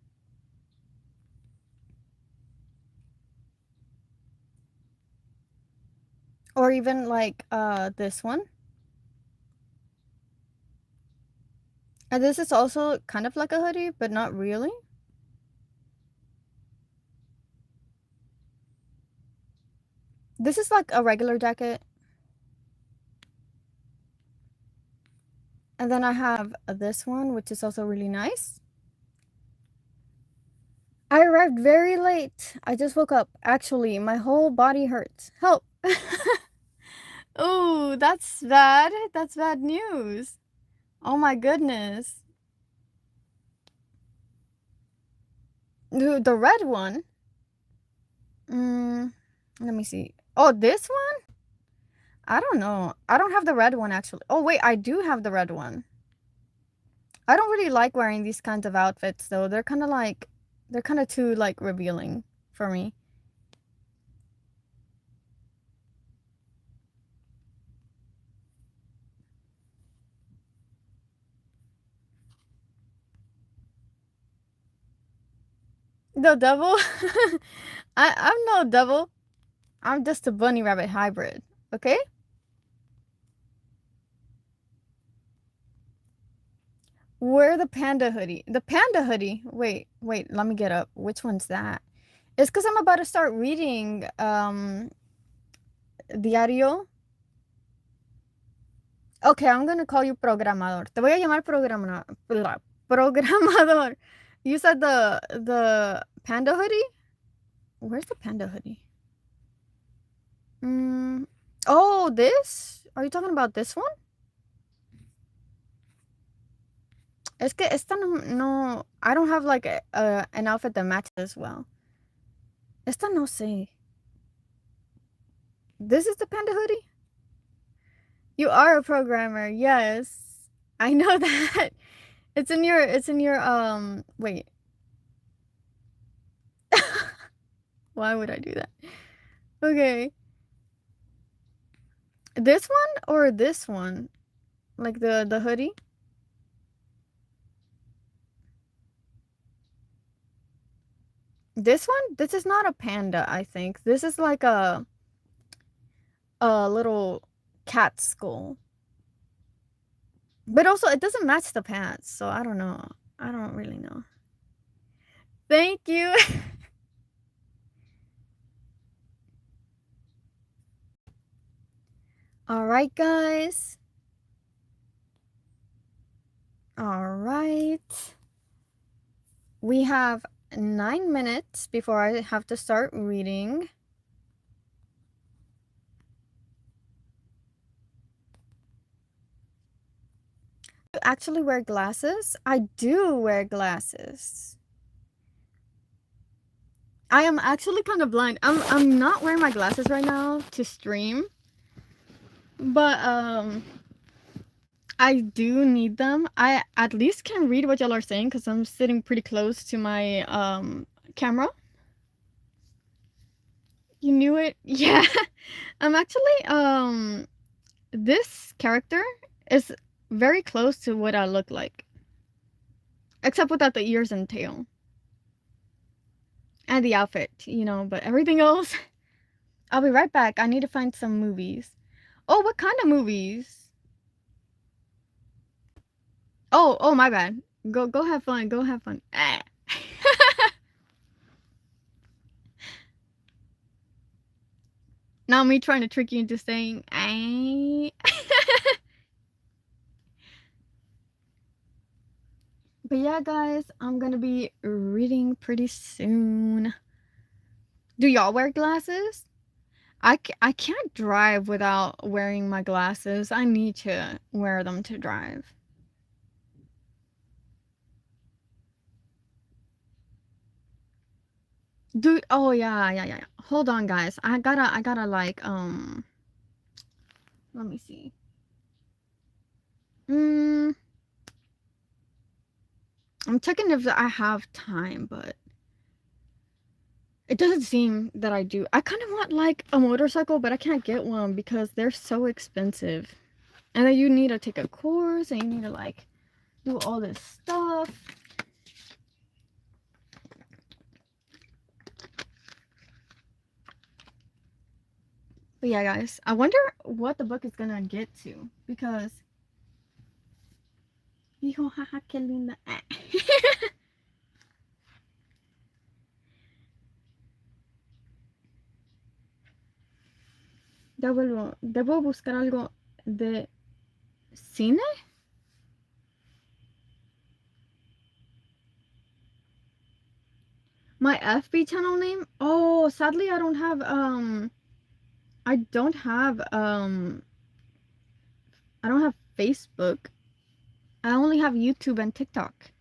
Or even like this one. And this is also kind of like a hoodie, but not really. This is like a regular jacket. And then I have this one, which is also really nice. I arrived very late. I just woke up. Actually, my whole body hurts. Help. Oh, that's bad. That's bad news. Oh my goodness. The red one? Let me see. Oh, this one? I don't know. I don't have the red one actually. Oh wait, I do have the red one. I don't really like wearing these kinds of outfits though. They're kind of too like revealing for me. The devil? I'm no devil. I'm just a bunny rabbit hybrid. Okay? Wear the panda hoodie. The panda hoodie. Wait, let me get up. Which one's that? It's because I'm about to start reading diario. Okay, I'm gonna call you programador. Te voy a llamar programador. You said the panda hoodie? Where's the panda hoodie? Oh, this? Are you talking about this one? Es que esta no, I don't have like an outfit that matches as well. Esta no sé. This is the panda hoodie? You are a programmer, yes. I know that. It's in your wait. Why would I do that? Okay. This one or this one? Like the hoodie? This one? This is not a panda, I think. This is like a little cat skull. But also, it doesn't match the pants, so I don't know. I don't really know. Thank you. All right, guys. All right. We have 9 minutes before I have to start reading. You actually wear glasses? I do wear glasses. I am actually kind of blind. I'm not wearing my glasses right now to stream. But I do need them. I at least can read what y'all are saying because I'm sitting pretty close to my camera. You knew it? Yeah. I'm actually this character is very close to what I look like. Except without the ears and tail. And the outfit, you know, but everything else. I'll be right back. I need to find some movies. Oh, what kind of movies? Oh, my bad. Go have fun. Go have fun. Now me trying to trick you into saying But yeah, guys, I'm gonna be reading pretty soon. Do y'all wear glasses? I can't drive without wearing my glasses. I need to wear them to drive. Dude, oh yeah. Hold on, guys. I gotta like let me see. I'm checking if I have time, but it doesn't seem that I do. I kind of want like a motorcycle, but I can't get one because they're so expensive. And then you need to take a course and you need to like do all this stuff. But yeah, guys, I wonder what the book is gonna get to because hijo, jaja, qué linda. Ya vuelvo. ¿Debo buscar algo de cine? My FB channel name? Oh, sadly I don't have I don't have Facebook. I only have YouTube and TikTok.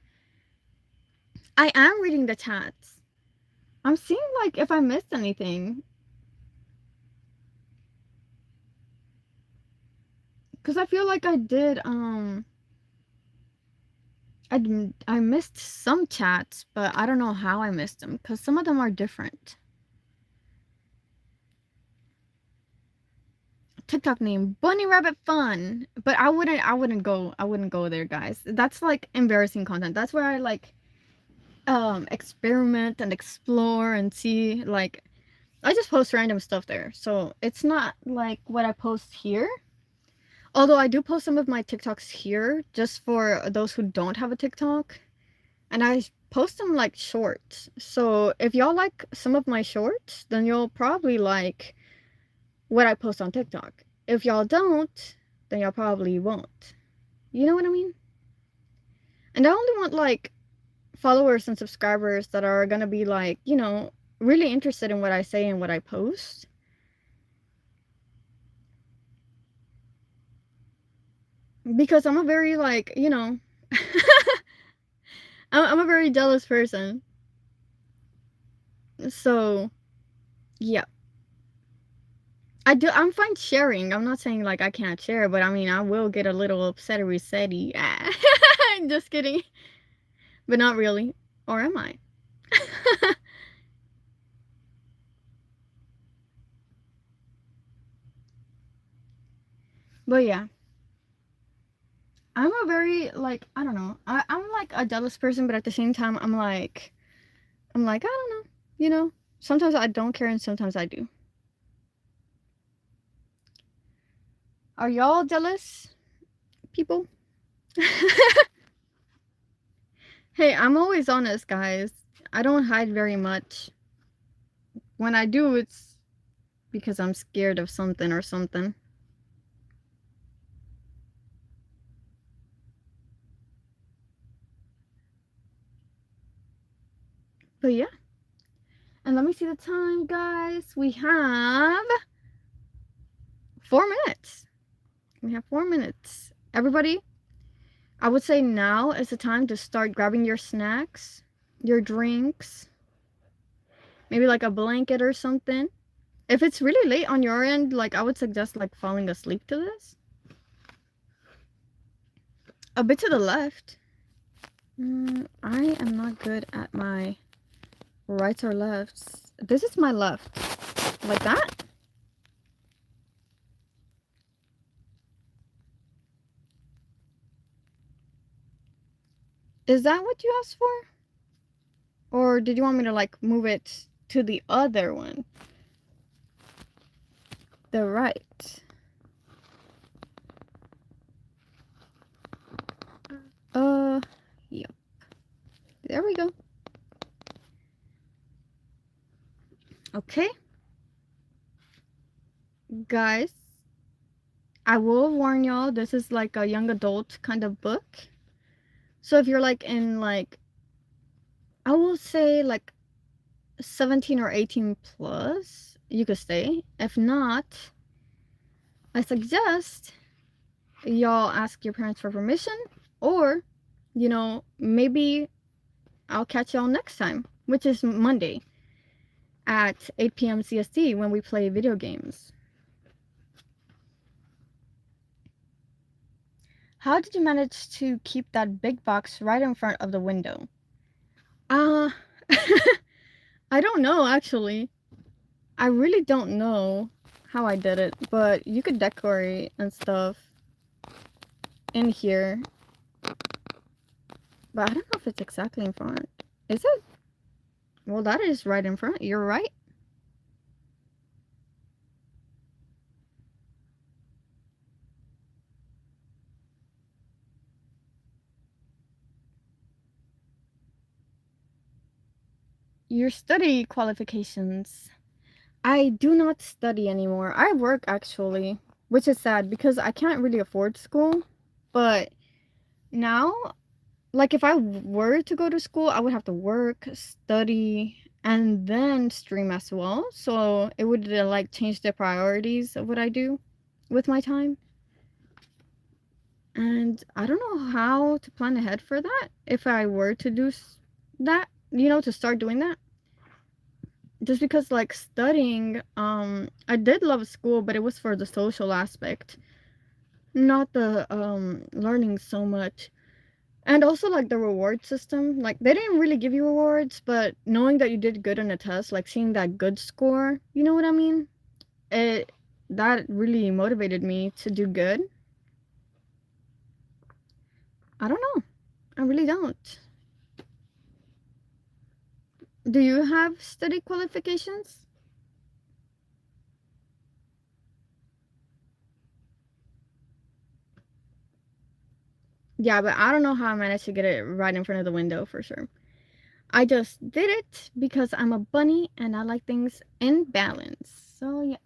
I am reading the chats. I'm seeing like if I missed anything. Cause I feel like I did I missed some chats, but I don't know how I missed them because some of them are different. TikTok name Bunny Rabbit Fun, but I wouldn't go there, guys. That's like embarrassing content. That's where I like experiment and explore and see. Like I just post random stuff there, so it's not like what I post here. Although I do post some of my TikToks here just for those who don't have a TikTok, and I post them like shorts. So if y'all like some of my shorts, then you'll probably like what I post on TikTok. If y'all don't, then y'all probably won't. You know what I mean? And I only want like followers and subscribers that are gonna be like, you know, really interested in what I say and what I post. Because I'm a very like, you know, I'm a very jealous person. So, yeah. I'm fine sharing. I'm not saying like I can't share, but I mean, I will get a little upset or resetty. Just kidding. But not really. Or am I? But yeah. I'm a very like, I don't know. I'm like a jealous person, but at the same time I don't know. You know? Sometimes I don't care and sometimes I do. Are y'all jealous, people? Hey, I'm always honest, guys. I don't hide very much. When I do, it's because I'm scared of something or something. But yeah. And let me see the time, guys. We have 4 minutes. We have 4 minutes. Everybody, I would say now is the time to start grabbing your snacks, your drinks, maybe like a blanket or something. If it's really late on your end, like I would suggest like falling asleep to this. A bit to the left. I am not good at my rights or lefts. This is my left. Like that? Is that what you asked for? Or did you want me to like move it to the other one? The right. Yep. There we go. Okay. Guys, I will warn y'all, this is like a young adult kind of book. So if you're like in like, I will say like 17 or 18 plus, you could stay. If not, I suggest y'all ask your parents for permission, or, you know, maybe I'll catch y'all next time, which is Monday at 8 p.m. CST when we play video games. How did you manage to keep that big box right in front of the window? I don't know, actually. I really don't know how I did it, but you could decorate and stuff in here. But I don't know if it's exactly in front. Is it? Well, that is right in front. You're right. Your study qualifications. I do not study anymore. I work actually, which is sad because I can't really afford school. But now, like if I were to go to school, I would have to work, study, and then stream as well. So it would like change the priorities of what I do with my time. And I don't know how to plan ahead for that if I were to do that, to start doing that. Just because like studying, I did love school, but it was for the social aspect, not the learning so much. And also like the reward system, like they didn't really give you rewards, but knowing that you did good on a test, like seeing that good score, you know what I mean? That really motivated me to do good. I don't know. I really don't. Do you have study qualifications? Yeah, but I don't know how I managed to get it right in front of the window for sure. I just did it because I'm a bunny and I like things in balance. So, yeah.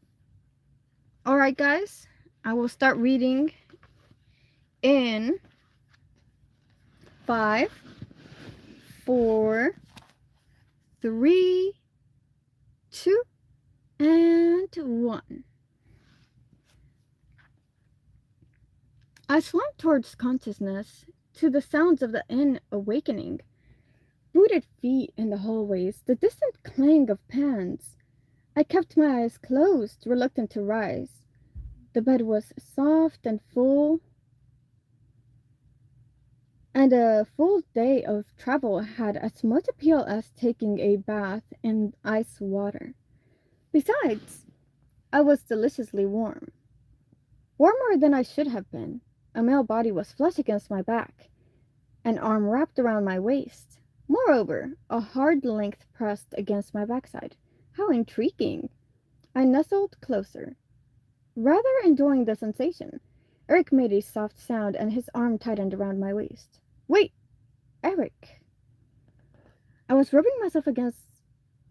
Alright, guys. I will start reading in 5, 4, 3, 2, and 1. I swam towards consciousness, to the sounds of the inn awakening. Booted feet in the hallways, the distant clang of pans. I kept my eyes closed, reluctant to rise. The bed was soft and full, and a full day of travel had as much appeal as taking a bath in ice water. Besides, I was deliciously warm. Warmer than I should have been. A male body was flush against my back, an arm wrapped around my waist. Moreover, a hard length pressed against my backside. How intriguing! I nestled closer, rather enjoying the sensation. Eric made a soft sound and his arm tightened around my waist. Wait, Eric. I was rubbing myself against.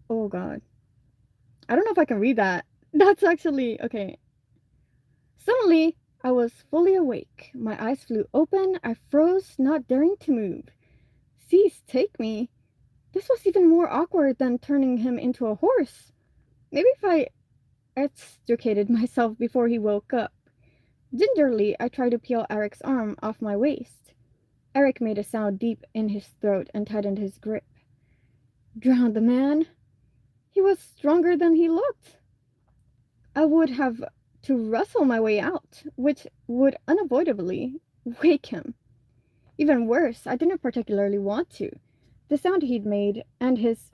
Oh god. I don't know if I can read that. That's actually. Okay. Suddenly, I was fully awake. My eyes flew open. I froze, not daring to move. Cease, take me. This was even more awkward than turning him into a horse. Maybe if I extricated myself before he woke up. Gingerly, I tried to peel Eric's arm off my waist. Eric made a sound deep in his throat and tightened his grip. Drown the man? He was stronger than he looked. I would have to wrestle my way out, which would unavoidably wake him. Even worse, I didn't particularly want to. The sound he'd made and his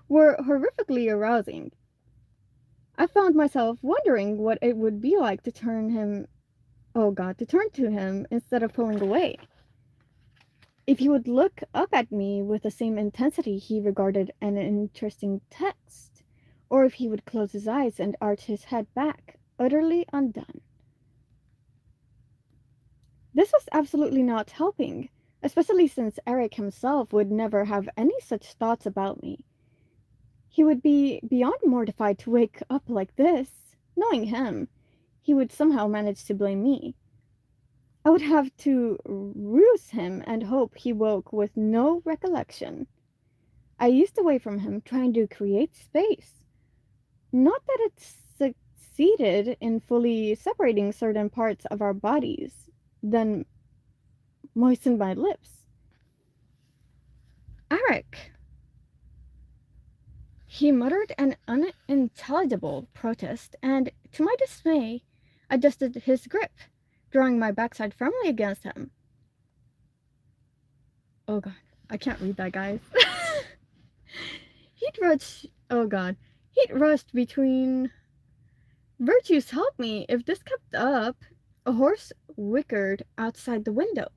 were horrifically arousing. I found myself wondering what it would be like to turn to him instead of pulling away. If he would look up at me with the same intensity he regarded an interesting text, or if he would close his eyes and arch his head back, utterly undone. This was absolutely not helping, especially since Eric himself would never have any such thoughts about me. He would be beyond mortified to wake up like this. Knowing him, he would somehow manage to blame me. I would have to ruse him and hope he woke with no recollection. I eased away from him, trying to create space. Not that it succeeded in fully separating certain parts of our bodies, then moistened my lips. Eric! He muttered an unintelligible protest, and, to my dismay, adjusted his grip, drawing my backside firmly against him. Oh god, I can't read that, guys. He'd rushed between. Virtues help me, if this kept up. A horse whickered outside the window.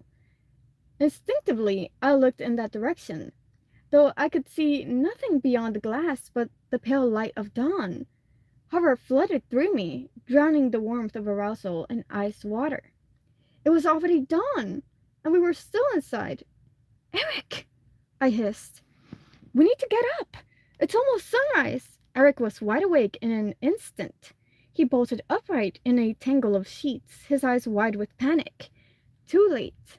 Instinctively, I looked in that direction, though I could see nothing beyond the glass but the pale light of dawn. Horror flooded through me, drowning the warmth of arousal in ice water. It was already dawn, and we were still inside. Eric! I hissed. We need to get up. It's almost sunrise. Eric was wide awake in an instant. He bolted upright in a tangle of sheets, his eyes wide with panic. Too late.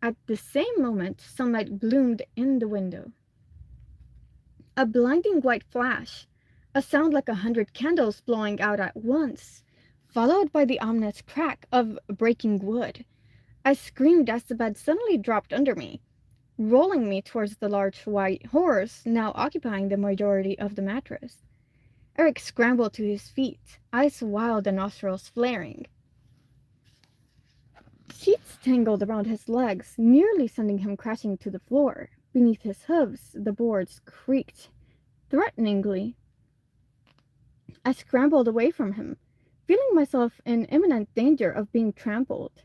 At the same moment, sunlight bloomed in the window. A blinding white flash, a sound like 100 candles blowing out at once, followed by the ominous crack of breaking wood. I screamed as the bed suddenly dropped under me, rolling me towards the large white horse now occupying the majority of the mattress. Eric scrambled to his feet, eyes wild and nostrils flaring. Sheets tangled around his legs, nearly sending him crashing to the floor. Beneath his hooves, the boards creaked threateningly. I scrambled away from him, feeling myself in imminent danger of being trampled.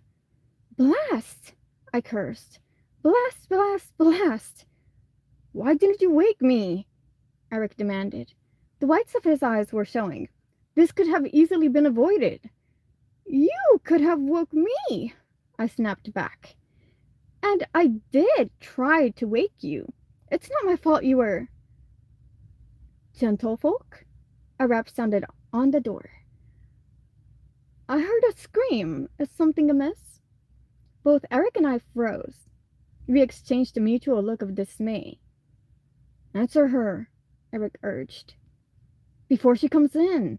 "Blast!" I cursed. "Blast, blast, blast!" "Why didn't you wake me?" Eric demanded. The whites of his eyes were showing. "This could have easily been avoided." "You could have woke me," I snapped back. "And I did try to wake you. It's not my fault you were—" "Gentlefolk?" A rap sounded on the door. I heard a scream. Is something amiss? Both Eric and I froze. We exchanged a mutual look of dismay. "Answer her," Eric urged. "Before she comes in."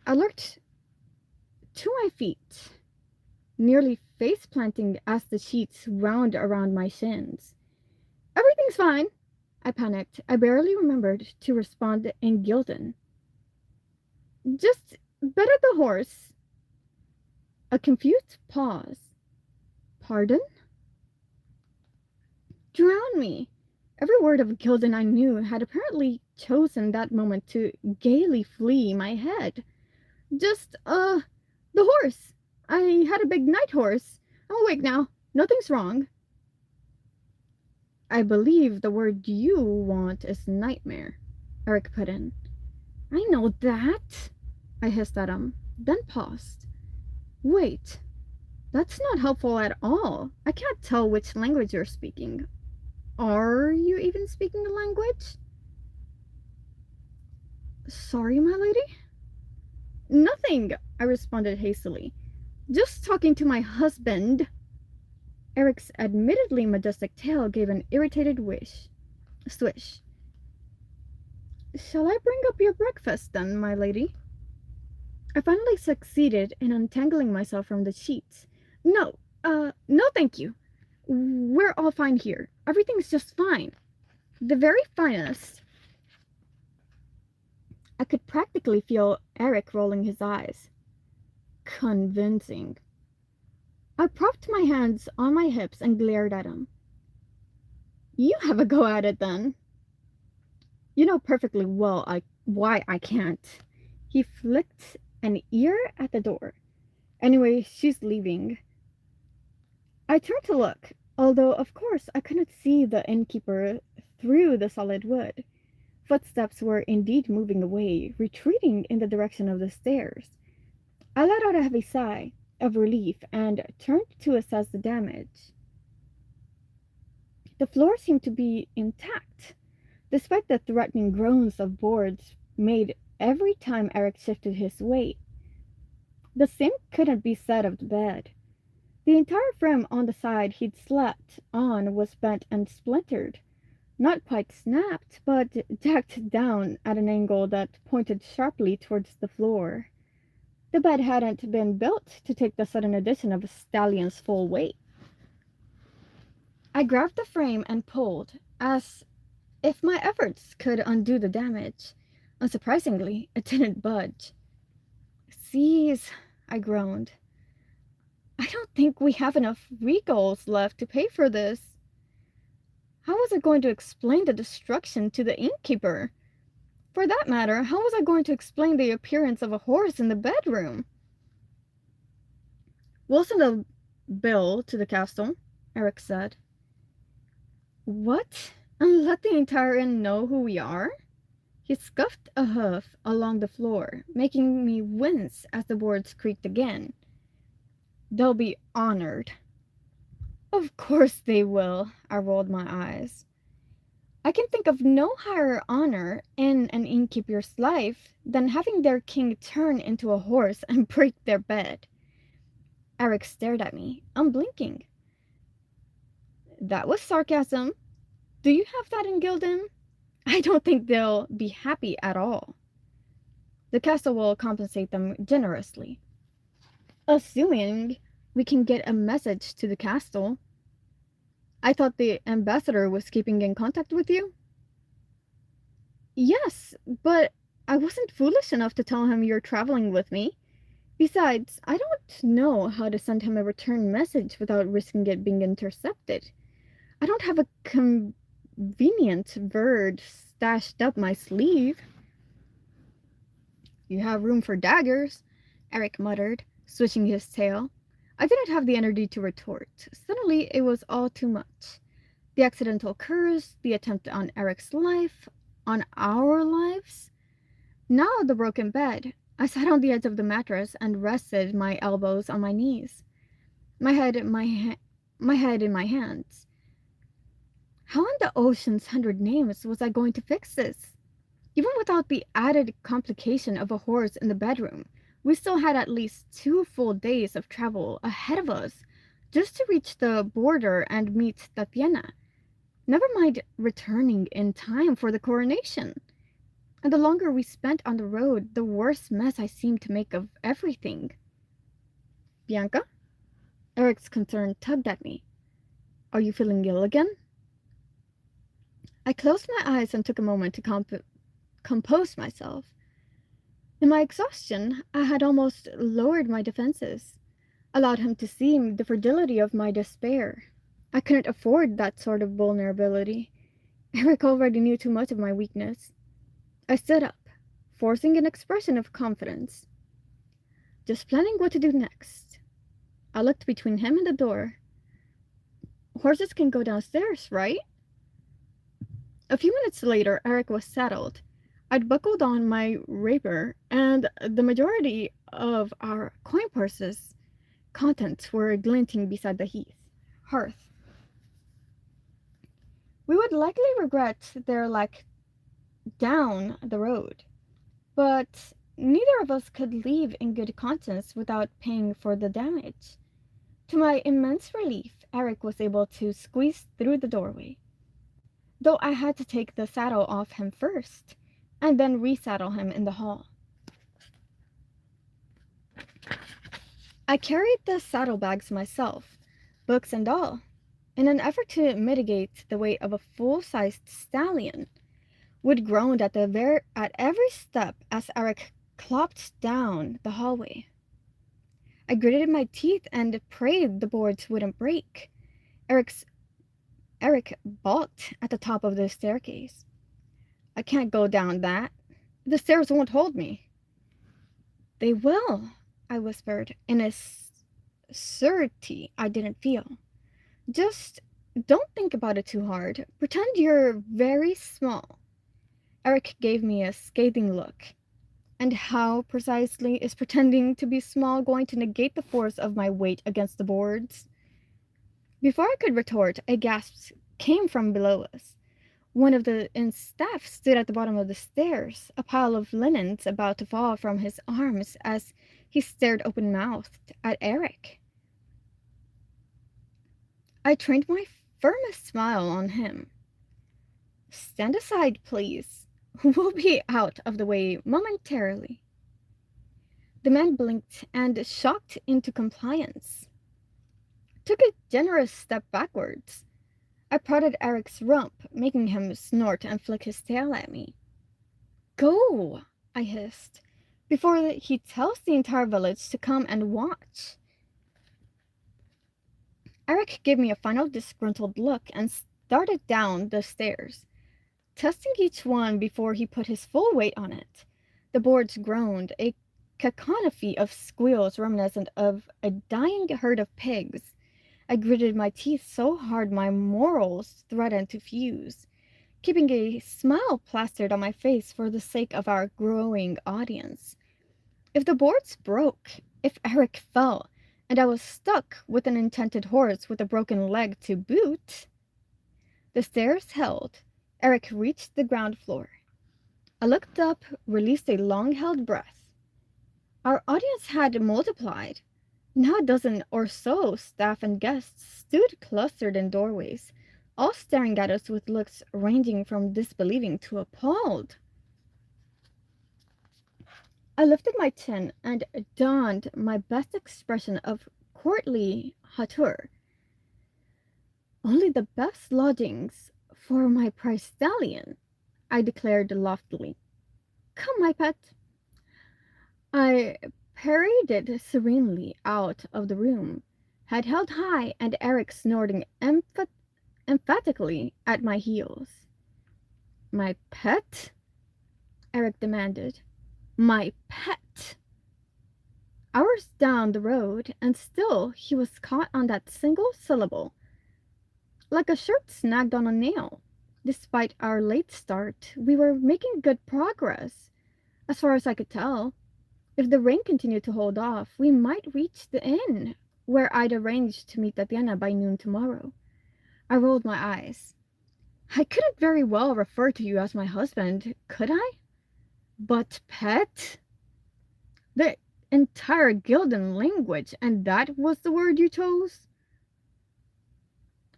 I lurked to my feet, nearly face-planting as the sheets wound around my shins. "Everything's fine," I panicked. I barely remembered to respond in Gildan. "Just better the horse." A confused pause. "Pardon?" "Drown me." Every word of Gildan I knew had apparently chosen that moment to gaily flee my head. "Just, the horse. I had a big night horse. I'm awake now. Nothing's wrong." "I believe the word you want is nightmare," Eric put in. "I know that," I hissed at him, then paused. "Wait, that's not helpful at all. I can't tell which language you're speaking. Are you even speaking the language?" "Sorry, my lady?" "Nothing," I responded hastily. "Just talking to my husband." Eric's admittedly majestic tail gave an irritated swish. "Shall I bring up your breakfast, then, my lady?" I finally succeeded in untangling myself from the sheets. No, thank you. We're all fine here. Everything's just fine. The very finest." I could practically feel Eric rolling his eyes. Convincing. I propped my hands on my hips and glared at him. "You have a go at it, then." "You know perfectly well why I can't." He flicked an ear at the door. "Anyway, she's leaving." I turned to look, although of course I couldn't see the innkeeper through the solid wood. Footsteps were indeed moving away, retreating in the direction of the stairs. I let out a heavy sigh of relief and turned to assess the damage. The floor seemed to be intact, despite the threatening groans of boards made every time Eric shifted his weight. The same couldn't be said of the bed. The entire frame on the side he'd slept on was bent and splintered. Not quite snapped, but jacked down at an angle that pointed sharply towards the floor. The bed hadn't been built to take the sudden addition of a stallion's full weight. I grabbed the frame and pulled, as if my efforts could undo the damage. Unsurprisingly, it didn't budge. "Seize," I groaned. "I don't think we have enough regals left to pay for this." How was I going to explain the destruction to the innkeeper? For that matter, how was I going to explain the appearance of a horse in the bedroom? "We'll send a bill to the castle," Eric said. "What? And let the entire inn know who we are?" He scuffed a hoof along the floor, making me wince as the boards creaked again. "They'll be honored." "Of course they will," I rolled my eyes. I can think of no higher honor in an innkeeper's life than having their king turn into a horse and break their bed. Eric stared at me, unblinking. That was sarcasm. Do you have that in Gildan? I don't think they'll be happy at all. The castle will compensate them generously. Assuming we can get a message to the castle. I thought the ambassador was keeping in contact with you? Yes, but I wasn't foolish enough to tell him you're traveling with me. Besides, I don't know how to send him a return message without risking it being intercepted. I don't have a convenient bird stashed up my sleeve. You have room for daggers, Eric muttered, switching his tail. I didn't have the energy to retort. Suddenly, it was all too much. The accidental curse, the attempt on Eric's life, on our lives. Now the broken bed. I sat on the edge of the mattress and rested my elbows on my knees, my head in my hands. How in the ocean's 100 names was I going to fix this? Even without the added complication of a horse in the bedroom, we still had at least 2 full days of travel ahead of us just to reach the border and meet Tatiana. Never mind returning in time for the coronation. And the longer we spent on the road, the worse mess I seemed to make of everything. Bianca? Eric's concern tugged at me. Are you feeling ill again? I closed my eyes and took a moment to compose myself. In my exhaustion, I had almost lowered my defenses, allowed him to see the fragility of my despair. I couldn't afford that sort of vulnerability. Eric already knew too much of my weakness. I stood up, forcing an expression of confidence. Just planning what to do next. I looked between him and the door. Horses can go downstairs, right? A few minutes later, Eric was saddled. I'd buckled on my rapier, and the majority of our coin purse's contents were glinting beside the hearth. We would likely regret their lack down the road, but neither of us could leave in good conscience without paying for the damage. To my immense relief, Eric was able to squeeze through the doorway, though I had to take the saddle off him first, and then resaddle him in the hall. I carried the saddlebags myself, books and all, in an effort to mitigate the weight of a full-sized stallion. Wood groaned at every step as Eric clopped down the hallway. I gritted my teeth and prayed the boards wouldn't break. Eric balked at the top of the staircase. I can't go down that. The stairs won't hold me. They will, I whispered in a certainty I didn't feel. Just don't think about it too hard. Pretend you're very small. Eric gave me a scathing look. And how precisely is pretending to be small going to negate the force of my weight against the boards? Before I could retort, a gasp came from below us. One of the staff stood at the bottom of the stairs, a pile of linens about to fall from his arms as he stared open-mouthed at Eric. I trained my firmest smile on him. Stand aside, please. We'll be out of the way momentarily. The man blinked and shocked into compliance. Took a generous step backwards. I prodded Eric's rump, making him snort and flick his tail at me. Go, I hissed, before he tells the entire village to come and watch. Eric gave me a final disgruntled look and started down the stairs, testing each one before he put his full weight on it. The boards groaned, a cacophony of squeals reminiscent of a dying herd of pigs. I gritted my teeth so hard my morals threatened to fuse, keeping a smile plastered on my face for the sake of our growing audience. If the boards broke, if Eric fell, and I was stuck with an enchanted horse with a broken leg to boot, the stairs held, Eric reached the ground floor. I looked up, released a long-held breath. Our audience had multiplied. Now a dozen or so staff and guests stood clustered in doorways, all staring at us with looks ranging from disbelieving to appalled. I lifted my chin and donned my best expression of courtly hauteur. Only the best lodgings for my prize stallion, I declared loftily. Come, my pet. I paraded serenely out of the room, head held high and Eric snorting emphatically at my heels. My pet? Eric demanded. My pet. Hours down the road, and still he was caught on that single syllable, like a shirt snagged on a nail. Despite our late start, we were making good progress, as far as I could tell. If the rain continued to hold off, we might reach the inn, where I'd arranged to meet Tatiana by noon tomorrow. I rolled my eyes. I couldn't very well refer to you as my husband, could I? But pet? The entire Gildan language, and that was the word you chose?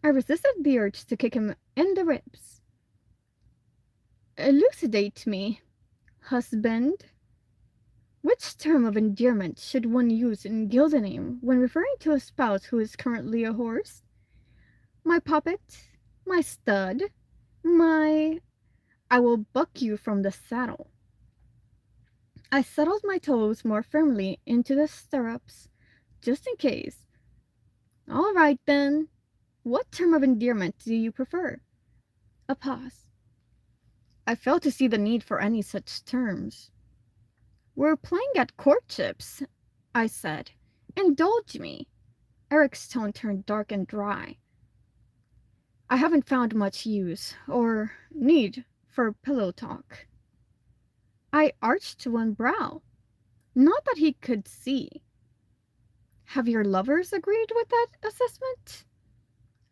I resisted the urge to kick him in the ribs. Elucidate me, husband. Which term of endearment should one use in Gildaname when referring to a spouse who is currently a horse? My puppet? My stud? I will buck you from the saddle. I settled my toes more firmly into the stirrups, just in case. All right, then. What term of endearment do you prefer? A pause. I failed to see the need for any such terms. We're playing at courtships, I said. Indulge me. Eric's tone turned dark and dry. I haven't found much use, or need, for pillow talk. I arched one brow. Not that he could see. Have your lovers agreed with that assessment?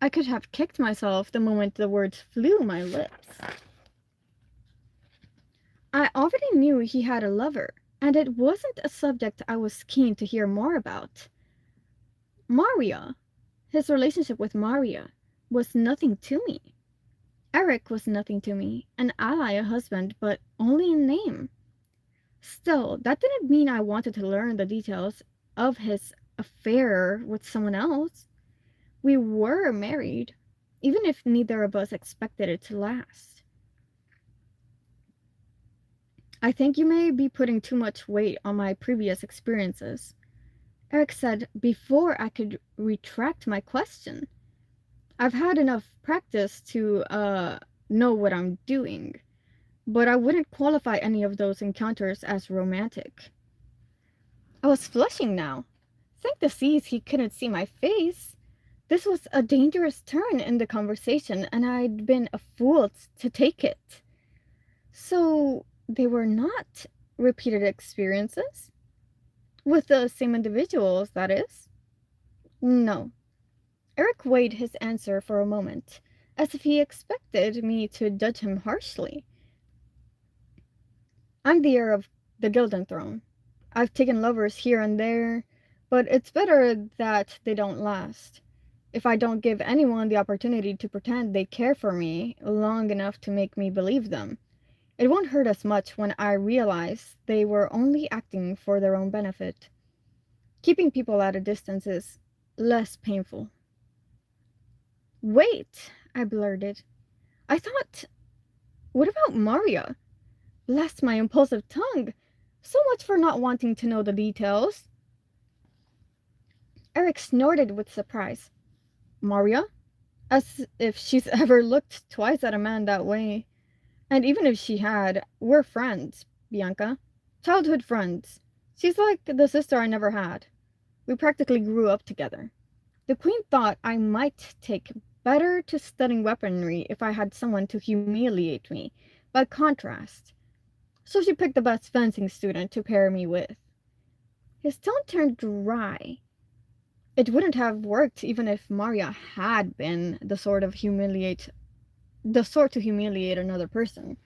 I could have kicked myself the moment the words flew my lips. I already knew he had a lover, and it wasn't a subject I was keen to hear more about. Maria, his relationship with Maria, was nothing to me. Eric was nothing to me, an ally, a husband, but only in name. Still, that didn't mean I wanted to learn the details of his affair with someone else. We were married, even if neither of us expected it to last. I think you may be putting too much weight on my previous experiences, Eric said before I could retract my question. I've had enough practice to, know what I'm doing, but I wouldn't qualify any of those encounters as romantic. I was flushing now. Thank the seas he couldn't see my face. This was a dangerous turn in the conversation, and I'd been a fool to take it. So, they were not repeated experiences? With the same individuals, that is? No. Eric weighed his answer for a moment, as if he expected me to judge him harshly. I'm the heir of the Gildan throne. I've taken lovers here and there, but it's better that they don't last. If I don't give anyone the opportunity to pretend they care for me long enough to make me believe them, it won't hurt as much when I realize they were only acting for their own benefit. Keeping people at a distance is less painful. Wait, I blurted. I thought... What about Maria? Bless my impulsive tongue. So much for not wanting to know the details. Eric snorted with surprise. Maria? As if she's ever looked twice at a man that way. And even if she had, we're friends, Bianca. Childhood friends. She's like the sister I never had. We practically grew up together. The Queen thought I might take better to studying weaponry if I had someone to humiliate me, by contrast. So she picked the best fencing student to pair me with. His tone turned dry. It wouldn't have worked even if Maria had been the sort of the sort to humiliate another person.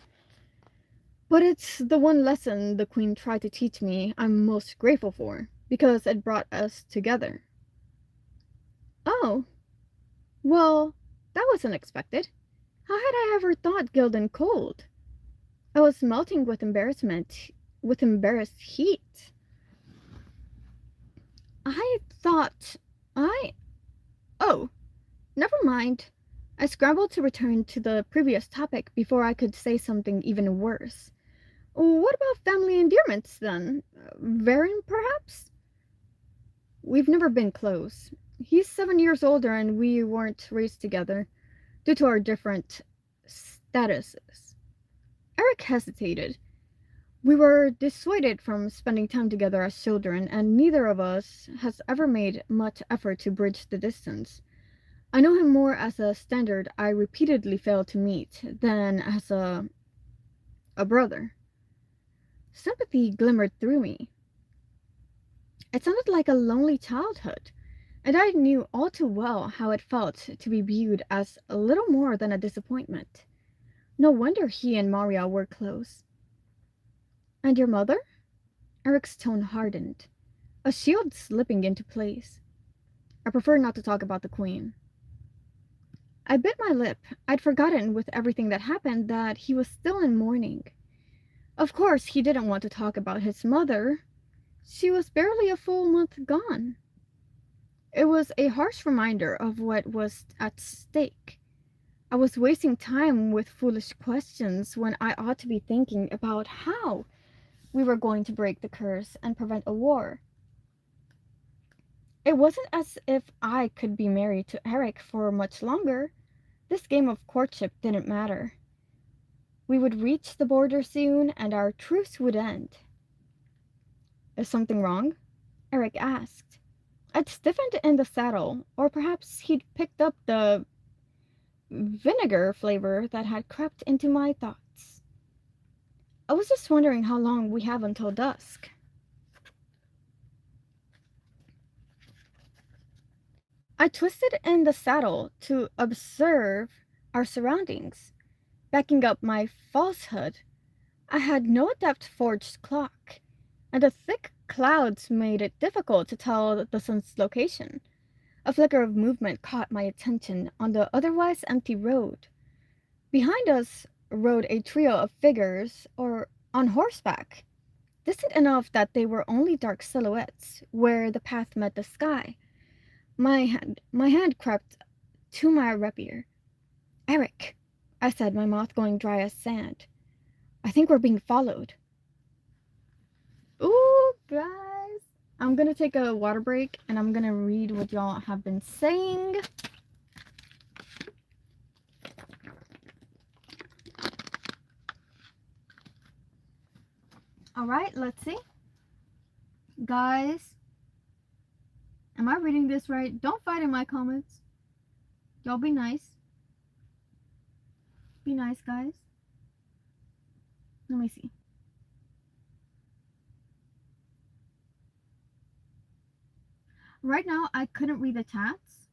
But it's the one lesson the Queen tried to teach me I'm most grateful for, because it brought us together. Oh, well, that was unexpected. How had I ever thought Gildan cold? I was melting with embarrassed heat. I thought I. Oh, never mind. I scrambled to return to the previous topic before I could say something even worse. What about family endearments then? Varen, perhaps? We've never been close. He's 7 years older and we weren't raised together due to our different statuses. Eric hesitated. We were dissuaded from spending time together as children, and neither of us has ever made much effort to bridge the distance. I know him more as a standard I repeatedly failed to meet than as a brother. Sympathy glimmered through me. It sounded like a lonely childhood, and I knew all too well how it felt to be viewed as a little more than a disappointment. No wonder he and Maria were close. And your mother? Eric's tone hardened, a shield slipping into place. I prefer not to talk about the Queen. I bit my lip. I'd forgotten with everything that happened that he was still in mourning. Of course, he didn't want to talk about his mother. She was barely a full month gone. It was a harsh reminder of what was at stake. I was wasting time with foolish questions when I ought to be thinking about how we were going to break the curse and prevent a war. It wasn't as if I could be married to Eric for much longer. This game of courtship didn't matter. We would reach the border soon and our truce would end. Is something wrong? Eric asked. I'd stiffened in the saddle, or perhaps he'd picked up the vinegar flavor that had crept into my thoughts. I was just wondering how long we have until dusk. I twisted in the saddle to observe our surroundings. Backing up my falsehood, I had no adept forged clock, and the thick clouds made it difficult to tell the sun's location. A flicker of movement caught my attention on the otherwise empty road. Behind us rode a trio of figures, or on horseback, distant enough that they were only dark silhouettes where the path met the sky. My hand crept to my rapier. Eric, I said, my mouth going dry as sand. I think we're being followed. Ooh, guys. I'm gonna take a water break and I'm gonna read what y'all have been saying. Alright, let's see. Guys, am I reading this right? Don't fight in my comments. Y'all be nice. Be nice, guys. Let me see. Right now, I couldn't read the chats.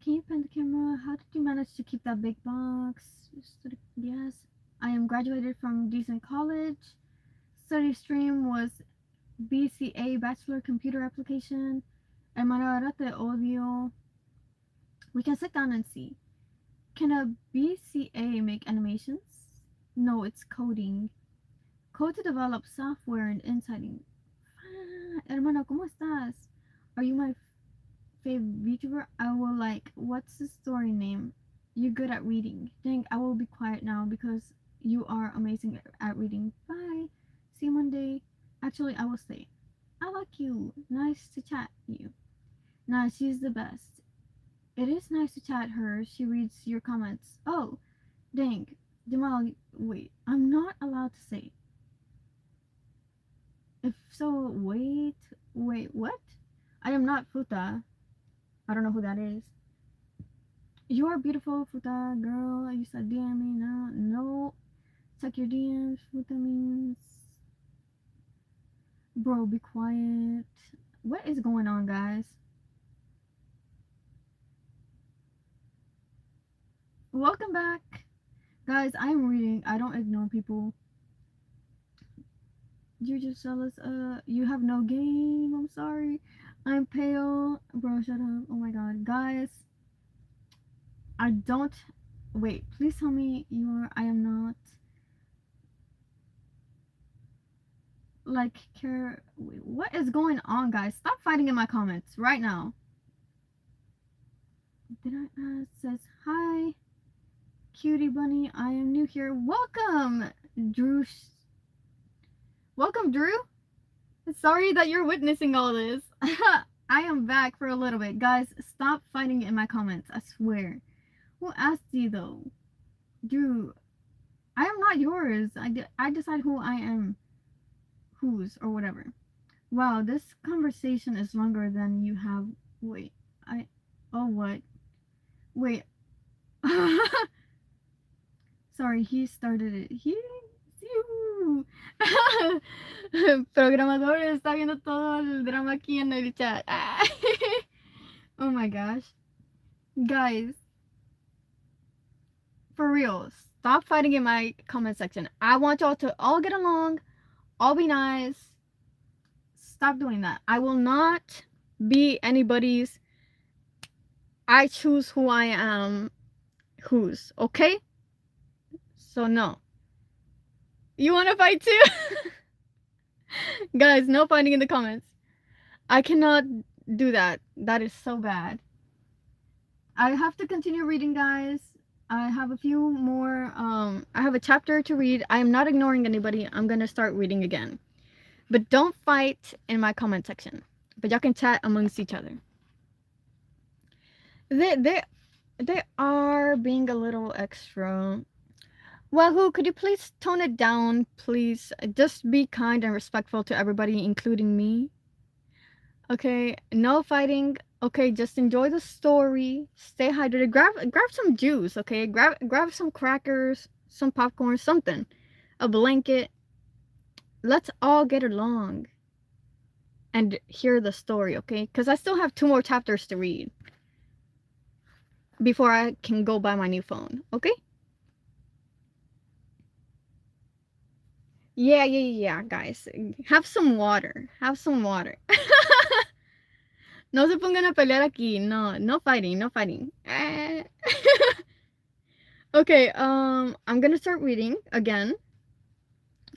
Can you pan the camera? How did you manage to keep that big box? Yes. I am graduated from decent college. Study stream was BCA, Bachelor Computer Application. Hermano, ahora te odio. We can sit down and see. Can a BCA make animations? No, it's coding. Code to develop software and insighting. Hermano, ¿cómo estás? Are you my favorite VTuber? I will like, what's the story name? You're good at reading. Dang, I will be quiet now because you are amazing at reading. Bye. See you Monday. Actually, I will stay. I like you. Nice to chat you. Nah, she's the best. It is nice to chat her. She reads your comments. Oh, dang. Jamal, wait. I'm not allowed to say. If so, wait, what? I am not Futa. I don't know who that is. You are beautiful, Futa girl. You said DM me now. No. Check your DMs. Futa means. Bro, be quiet. What is going on, guys? Welcome back. Guys, I'm reading. I don't ignore people. You just jealous. You have no game. I'm sorry. I'm pale. Bro, shut up. Oh my god. Guys, I don't. Wait, please tell me you are. I am not. Like, care. Wait, what is going on, guys? Stop fighting in my comments right now. Did I says hi, cutie bunny. I am new here. Welcome, Drew. Welcome, Drew. Sorry that you're witnessing all this. I am back for a little bit. Guys, stop fighting in my comments. I swear. Who asked you though? Drew, I am not yours. I decide who I am. Whose or whatever. Wow, this conversation is longer than you have. Wait, oh, what? Wait. Sorry, he started it. Programador está viendo todo el drama aquí en el chat. Oh my gosh. Guys, for real, stop fighting in my comment section. I want y'all to all get along, all be nice. Stop doing that. I will not be anybody's. I choose who I am. Whose, okay? So no. You want to fight too? Guys, no fighting in the comments. I cannot do that. That is so bad. I have to continue reading, guys. I have a few more. I have a chapter to read. I am not ignoring anybody. I'm gonna start reading again. But don't fight in my comment section. But y'all can chat amongst each other. They are being a little extra. Wahoo, could you please tone it down, please? Just be kind and respectful to everybody, including me. Okay, no fighting. Okay, just enjoy the story. Stay hydrated. Grab some juice, okay? Grab some crackers, some popcorn, something. A blanket. Let's all get along and hear the story, okay? Because I still have 2 more chapters to read before I can go buy my new phone, okay? Yeah, guys. Have some water. Have some water. No se pongan a pelear aquí. No fighting. Okay, I'm gonna start reading again.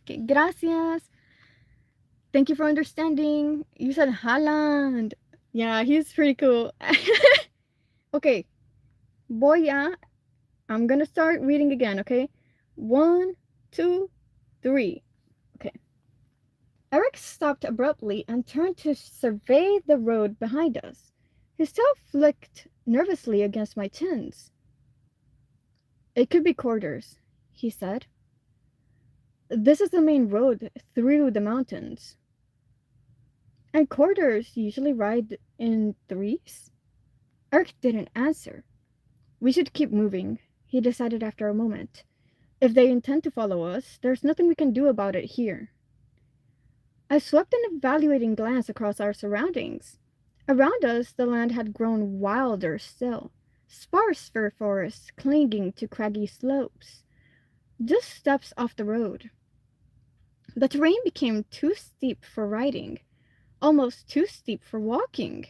Okay, gracias. Thank you for understanding. You said Haaland. Yeah, he's pretty cool. Okay, I'm gonna start reading again, okay? 1, 2, 3. Okay. Eric stopped abruptly and turned to survey the road behind us. His tail flicked nervously against my chins. It could be quarters, he said. This is the main road through the mountains. And quarters usually ride in 3s? Eric didn't answer. We should keep moving, he decided after a moment. If they intend to follow us, there's nothing we can do about it here. I swept an evaluating glance across our surroundings. Around us, the land had grown wilder still, sparse fir forests clinging to craggy slopes. Just steps off the road. The terrain became too steep for riding, almost too steep for walking.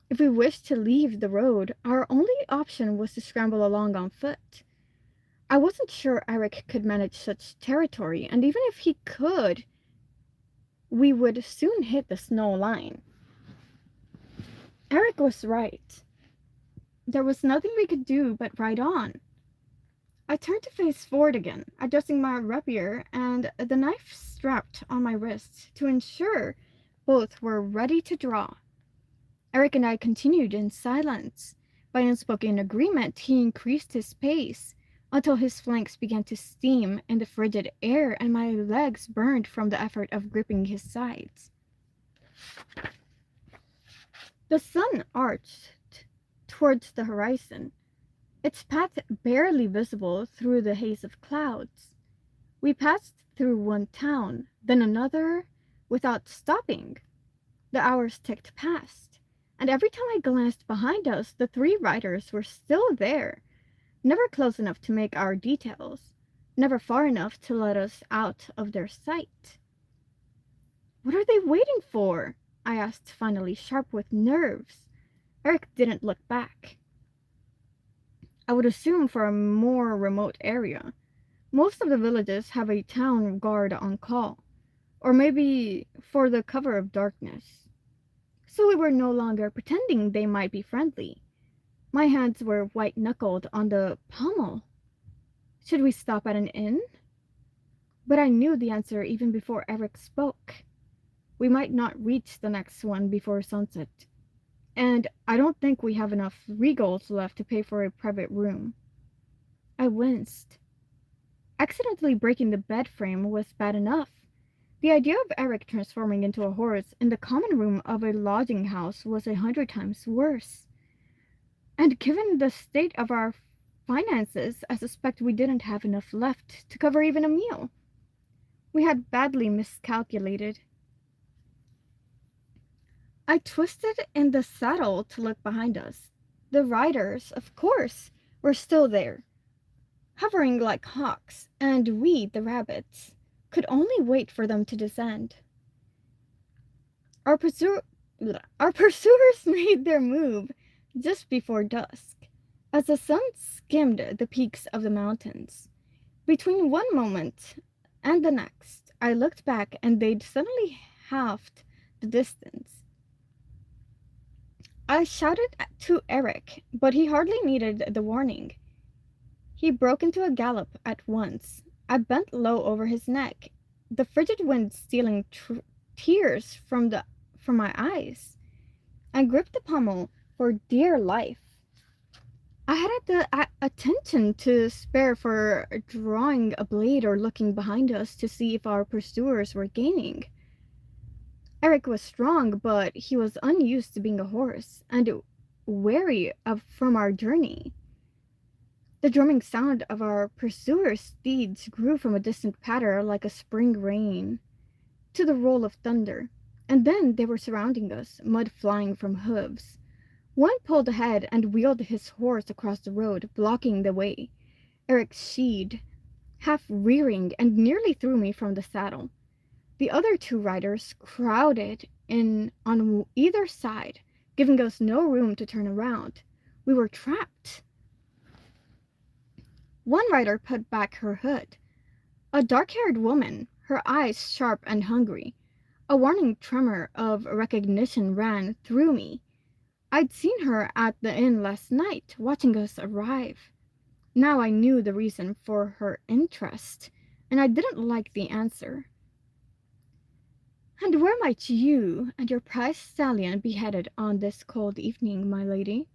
If we wished to leave the road, our only option was to scramble along on foot. I wasn't sure Eric could manage such territory, and even if he could, we would soon hit the snow line. Eric was right. There was nothing we could do but ride on. I turned to face forward again, adjusting my rapier and the knife strapped on my wrist to ensure both were ready to draw. Eric and I continued in silence. By unspoken agreement, he increased his pace until his flanks began to steam in the frigid air and my legs burned from the effort of gripping his sides. The sun arched towards the horizon, its path barely visible through the haze of clouds. We passed through one town, then another, without stopping. The hours ticked past, and every time I glanced behind us, the 3 riders were still there, never close enough to make our details, never far enough to let us out of their sight. "What are they waiting for?" I asked finally, sharp with nerves. Eric didn't look back. "I would assume for a more remote area. Most of the villages have a town guard on call. Or maybe for the cover of darkness." So we were no longer pretending they might be friendly. My hands were white-knuckled on the pommel. Should we stop at an inn? But I knew the answer even before Eric spoke. We might not reach the next one before sunset. And I don't think we have enough regals left to pay for a private room. I winced. Accidentally breaking the bed frame was bad enough. The idea of Eric transforming into a horse in the common room of a lodging house was 100 times worse. And given the state of our finances, I suspect we didn't have enough left to cover even a meal. We had badly miscalculated. I twisted in the saddle to look behind us. The riders, of course, were still there, hovering like hawks, and we, the rabbits, could only wait for them to descend. Our pursuers made their move just before dusk, as the sun skimmed the peaks of the mountains. Between one moment and the next, I looked back and they'd suddenly halved the distance. I shouted to Eric, but he hardly needed the warning. He broke into a gallop at once. I bent low over his neck, the frigid wind stealing tears from my eyes, and gripped the pommel for dear life. I had the attention to spare for drawing a blade or looking behind us to see if our pursuers were gaining. Eric was strong, but he was unused to being a horse, and wary from our journey. The drumming sound of our pursuers' steeds grew from a distant patter like a spring rain to the roll of thunder, and then they were surrounding us, mud flying from hooves. One pulled ahead and wheeled his horse across the road, blocking the way. Eric sheed, half rearing, and nearly threw me from the saddle. The other two riders crowded in on either side, giving us no room to turn around. We were trapped. One rider put back her hood. A dark-haired woman, her eyes sharp and hungry. A warning tremor of recognition ran through me. I'd seen her at the inn last night, watching us arrive. Now I knew the reason for her interest, and I didn't like the answer. "And where might you and your prized stallion be headed on this cold evening, my lady?"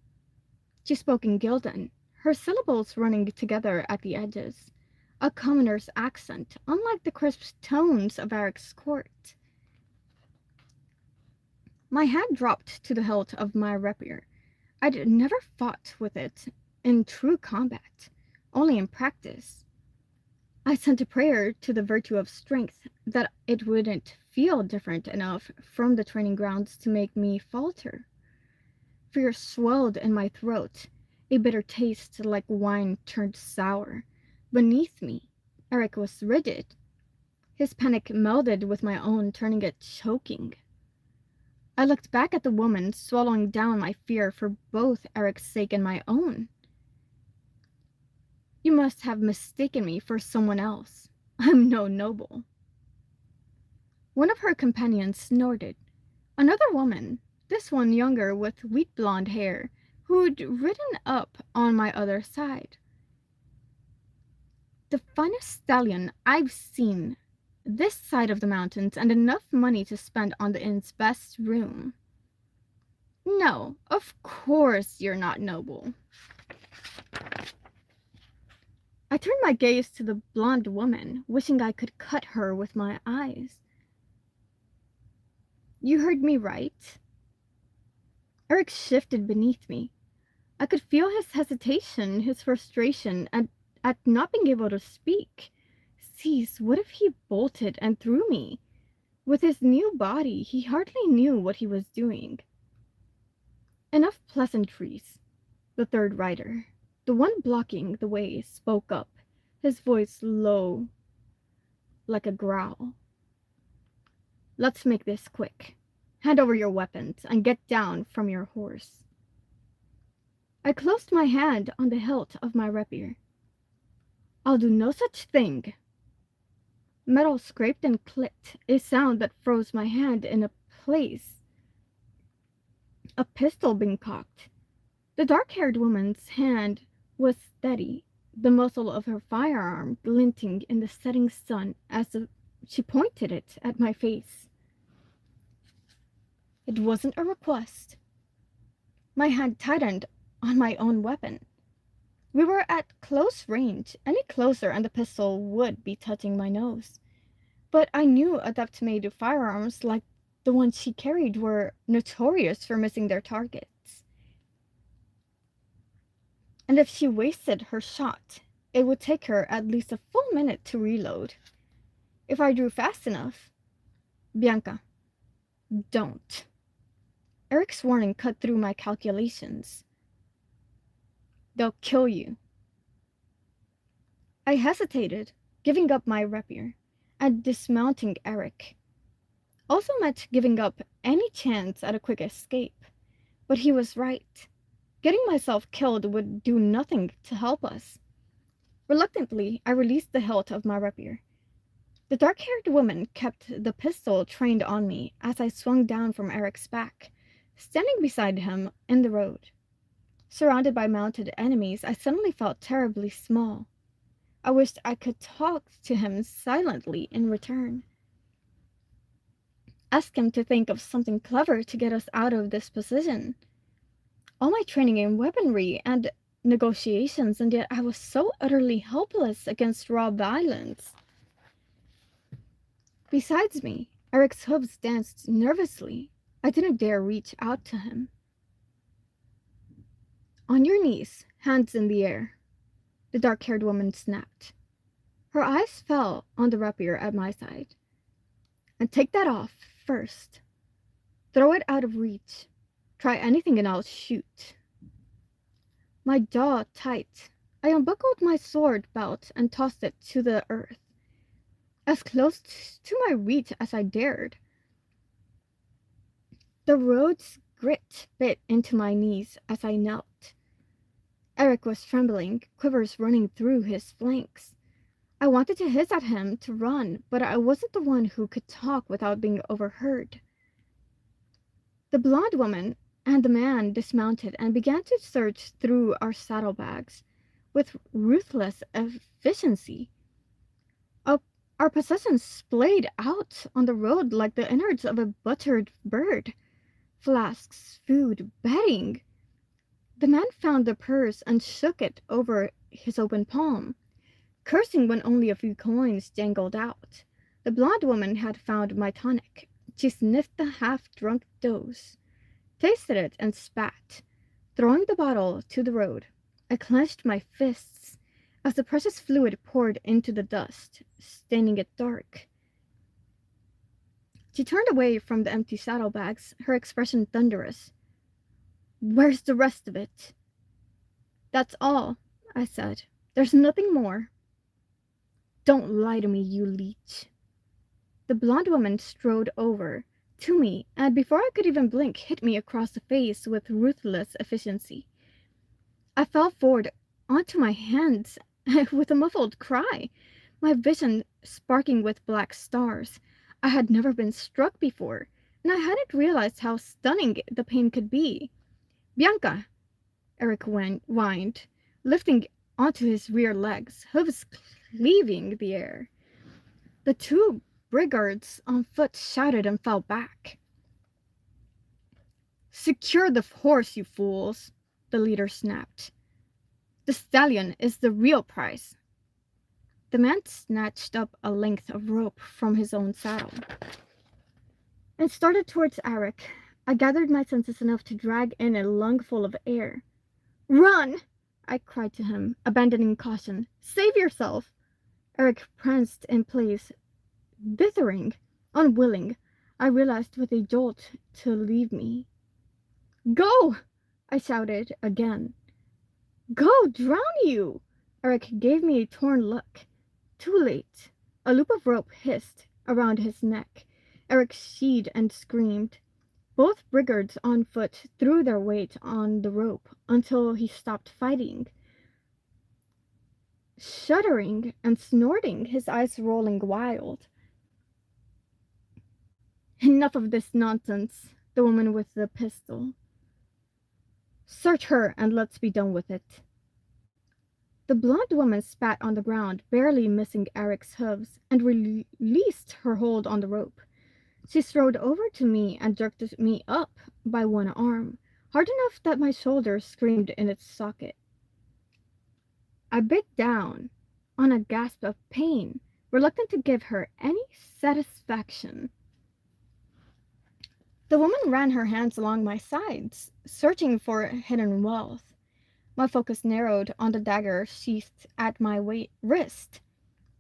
She spoke in Gildan, her syllables running together at the edges, a commoner's accent, unlike the crisp tones of Eric's court. My hand dropped to the hilt of my rapier. I'd never fought with it in true combat, only in practice. I sent a prayer to the virtue of strength that it wouldn't feel different enough from the training grounds to make me falter. Fear swelled in my throat, a bitter taste like wine turned sour. Beneath me, Eric was rigid. His panic melded with my own, turning it choking. I looked back at the woman, swallowing down my fear for both Eric's sake and my own. "You must have mistaken me for someone else. I'm no noble." One of her companions snorted. Another woman, this one younger with wheat blonde hair, who'd ridden up on my other side. "The finest stallion I've seen this side of the mountains, and enough money to spend on the inn's best room." "No, of course you're not noble." I turned my gaze to the blonde woman, wishing I could cut her with my eyes. "You heard me right?" Eric shifted beneath me. I could feel his hesitation, his frustration at not being able to speak. Cease, what if he bolted and threw me? With his new body, he hardly knew what he was doing. "Enough pleasantries," the third rider, The one blocking the way spoke up, his voice low, like a growl. "Let's make this quick. Hand over your weapons and get down from your horse." I closed my hand on the hilt of my rapier. "I'll do no such thing." Metal scraped and clicked, a sound that froze my hand in a place. A pistol being cocked. The dark-haired woman's hand was steady, the muzzle of her firearm glinting in the setting sun as she pointed it at my face. It wasn't a request. My hand tightened on my own weapon. We were at close range. Any closer and the pistol would be touching my nose. But I knew adept-made firearms like the ones she carried were notorious for missing their targets. And if she wasted her shot, it would take her at least a full minute to reload. If I drew fast enough... "Bianca, don't." Eric's warning cut through my calculations. "They'll kill you." I hesitated, giving up my rapier, and dismounting Eric. Also meant giving up any chance at a quick escape. But he was right. Getting myself killed would do nothing to help us. Reluctantly, I released the hilt of my rapier. The dark-haired woman kept the pistol trained on me as I swung down from Eric's back, standing beside him in the road. Surrounded by mounted enemies, I suddenly felt terribly small. I wished I could talk to him silently in return. Ask him to think of something clever to get us out of this position. All my training in weaponry and negotiations, and yet I was so utterly helpless against raw violence. Besides me, Eric's hooves danced nervously. I didn't dare reach out to him. "On your knees, hands in the air," the dark-haired woman snapped. Her eyes fell on the rapier at my side. "And take that off first. Throw it out of reach. Try anything and I'll shoot." My jaw tight. I unbuckled my sword belt and tossed it to the earth, as close to my reach as I dared. The road's grit bit into my knees as I knelt. Eric was trembling, quivers running through his flanks. I wanted to hiss at him to run, but I wasn't the one who could talk without being overheard. The blonde woman and the man dismounted and began to search through our saddlebags with ruthless efficiency. Our possessions splayed out on the road like the innards of a butchered bird. Flasks, food, bedding. The man found the purse and shook it over his open palm, cursing when only a few coins jangled out. The blonde woman had found my tonic. She sniffed the half-drunk dose, tasted it, and spat, throwing the bottle to the road. I clenched my fists as the precious fluid poured into the dust, staining it dark. She turned away from the empty saddlebags, her expression thunderous. "Where's the rest of it?" "That's all," I said. "There's nothing more." "Don't lie to me, you leech." The blonde woman strode over to me, and before I could even blink, hit me across the face with ruthless efficiency. I fell forward onto my hands with a muffled cry, my vision sparking with black stars. I had never been struck before, and I hadn't realized how stunning the pain could be. "Bianca," Eric whined, lifting onto his rear legs, hooves cleaving the air. The two brigands on foot shouted and fell back. "Secure the horse, you fools," the leader snapped. "The stallion is the real prize." The man snatched up a length of rope from his own saddle and started towards Eric. I gathered my senses enough to drag in a lungful of air. "Run!" I cried to him, abandoning caution. "Save yourself!" Eric pranced in place, dithering, unwilling, I realized with a jolt, to leave me. "Go!" I shouted again. Go, drown you! Eric gave me a torn look. Too late. A loop of rope hissed around his neck. Eric sheaved and screamed. Both brigands on foot threw their weight on the rope until he stopped fighting. Shuddering and snorting, his eyes rolling wild. Enough of this nonsense, the woman with the pistol. Search her and let's be done with it. The blonde woman spat on the ground, barely missing Eric's hooves, and released her hold on the rope. She strode over to me and jerked me up by one arm, hard enough that my shoulder screamed in its socket. I bit down on a gasp of pain, reluctant to give her any satisfaction. The woman ran her hands along my sides, searching for hidden wealth. My focus narrowed on the dagger sheathed at my wrist.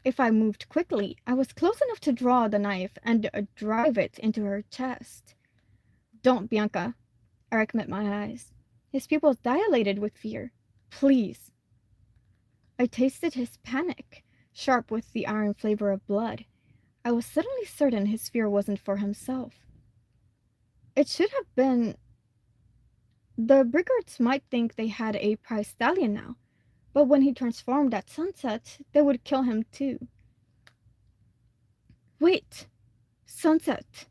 If I moved quickly, I was close enough to draw the knife and drive it into her chest. Don't, Bianca. Eric met my eyes. His pupils dilated with fear. Please. I tasted his panic, sharp with the iron flavor of blood. I was suddenly certain his fear wasn't for himself. It should have been. The brigands might think they had a prize stallion now, but when he transformed at sunset, they would kill him too. Wait! Sunset!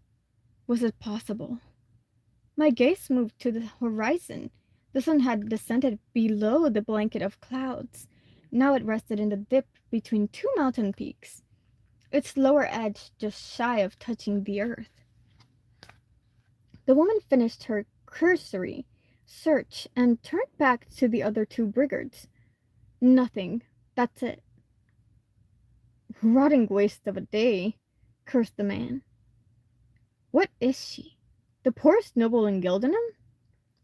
Was it possible? My gaze moved to the horizon. The sun had descended below the blanket of clouds. Now it rested in the dip between two mountain peaks, its lower edge just shy of touching the earth. The woman finished her cursory search and turned back to the other two brigands. Nothing. That's it. Rotting waste of a day, cursed the man. What is she? The poorest noble in Gildenham?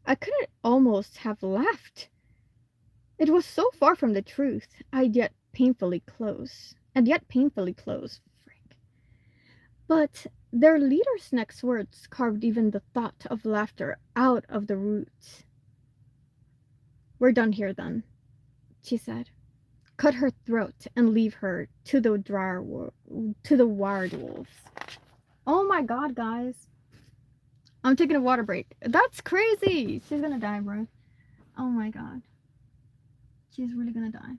I couldn't almost have laughed. It was so far from the truth, and yet painfully close. Frick. But their leader's next words carved even the thought of laughter out of the roots. We're done here, then, she said. Cut her throat and leave her to the wild wolves. Oh my god, guys. I'm taking a water break. That's crazy. She's gonna die, bro. Oh my god. She's really gonna die.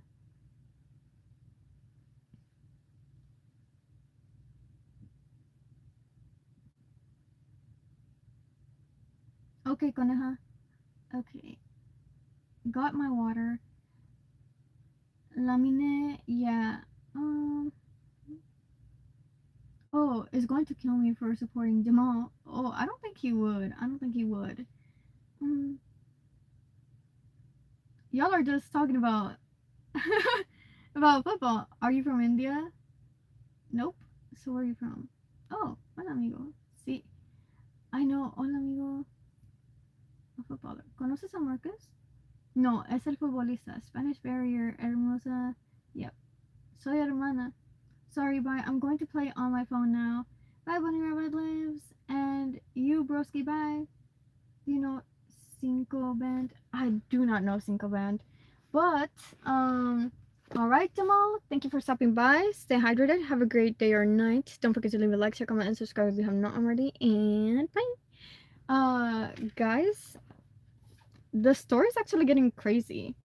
Okay, Konoha. Okay. Got my water. Lamine, yeah. Oh, is going to kill me for supporting Jamal. Oh, I don't think he would. Y'all are just talking about about football. Are you from India? Nope. So where are you from? Oh, hola amigo. Sí. I know, hola amigo. A footballer. ¿Conoces a Marcus? No, es el futbolista. Spanish barrier, hermosa. Yep. Soy hermana. Sorry, bye. I'm going to play on my phone now. Bye, BunnyRabbitLives. And you, broski, bye. Do you know Cinco Band? I do not know Cinco Band. But, alright, Jamal. Thank you for stopping by. Stay hydrated. Have a great day or night. Don't forget to leave a like, share, comment, and subscribe if you have not already. And bye. Guys, the story's actually getting crazy.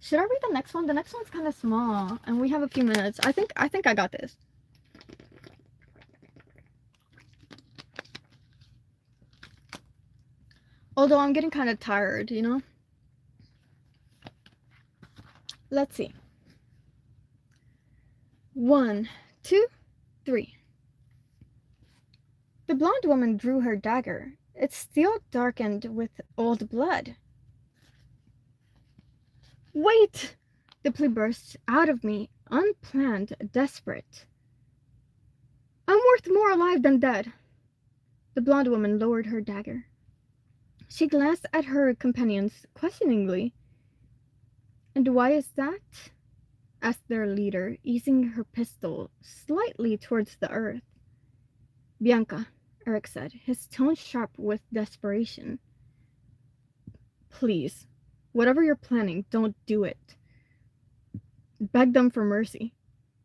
Should I read the next one? The next one's kind of small, and we have a few minutes. I think I got this. Although I'm getting kind of tired, you know? Let's see. 1, 2, 3. The blonde woman drew her dagger. Its steel darkened with old blood. Wait! The plea burst out of me, unplanned, desperate. I'm worth more alive than dead. The blonde woman lowered her dagger. She glanced at her companions questioningly. And why is that? Asked their leader, easing her pistol slightly towards the earth. Bianca, Eric said, his tone sharp with desperation. Please, whatever you're planning, don't do it. Beg them for mercy.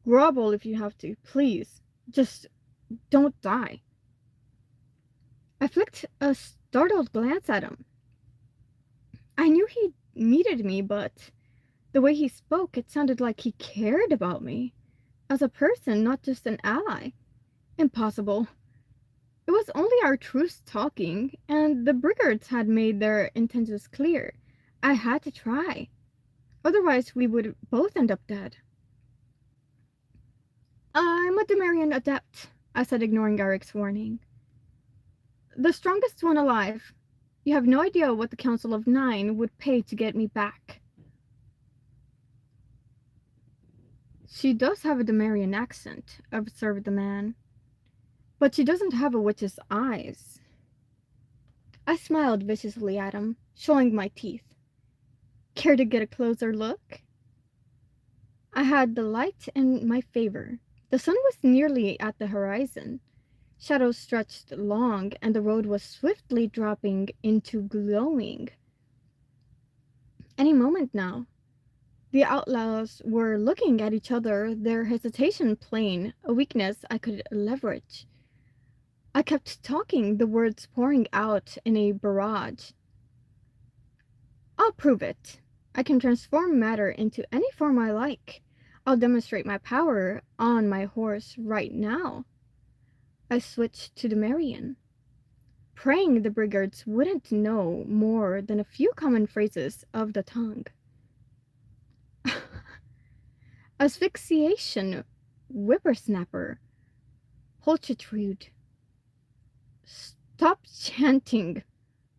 Grovel if you have to, please. Just don't die. I flicked a startled glance at him. I knew he needed me, but the way he spoke, it sounded like he cared about me. As a person, not just an ally. Impossible. It was only our truce talking, and the Briggards had made their intentions clear. I had to try. Otherwise, we would both end up dead. I'm a Demarian adept, I said, ignoring Eric's warning. The strongest one alive. You have no idea what the Council of Nine would pay to get me back. She does have a Demarian accent, observed the man. But she doesn't have a witch's eyes. I smiled viciously at him, showing my teeth. Care to get a closer look? I had the light in my favor. The sun was nearly at the horizon. Shadows stretched long, and the road was swiftly dropping into glowing. Any moment now. The outlaws were looking at each other, their hesitation plain, a weakness I could leverage. I kept talking, the words pouring out in a barrage. I'll prove it. I can transform matter into any form I like. I'll demonstrate my power on my horse right now. I switched to Demarian, praying the Briggards wouldn't know more than a few common phrases of the tongue. Asphyxiation, whippersnapper, holchitrude. Stop chanting,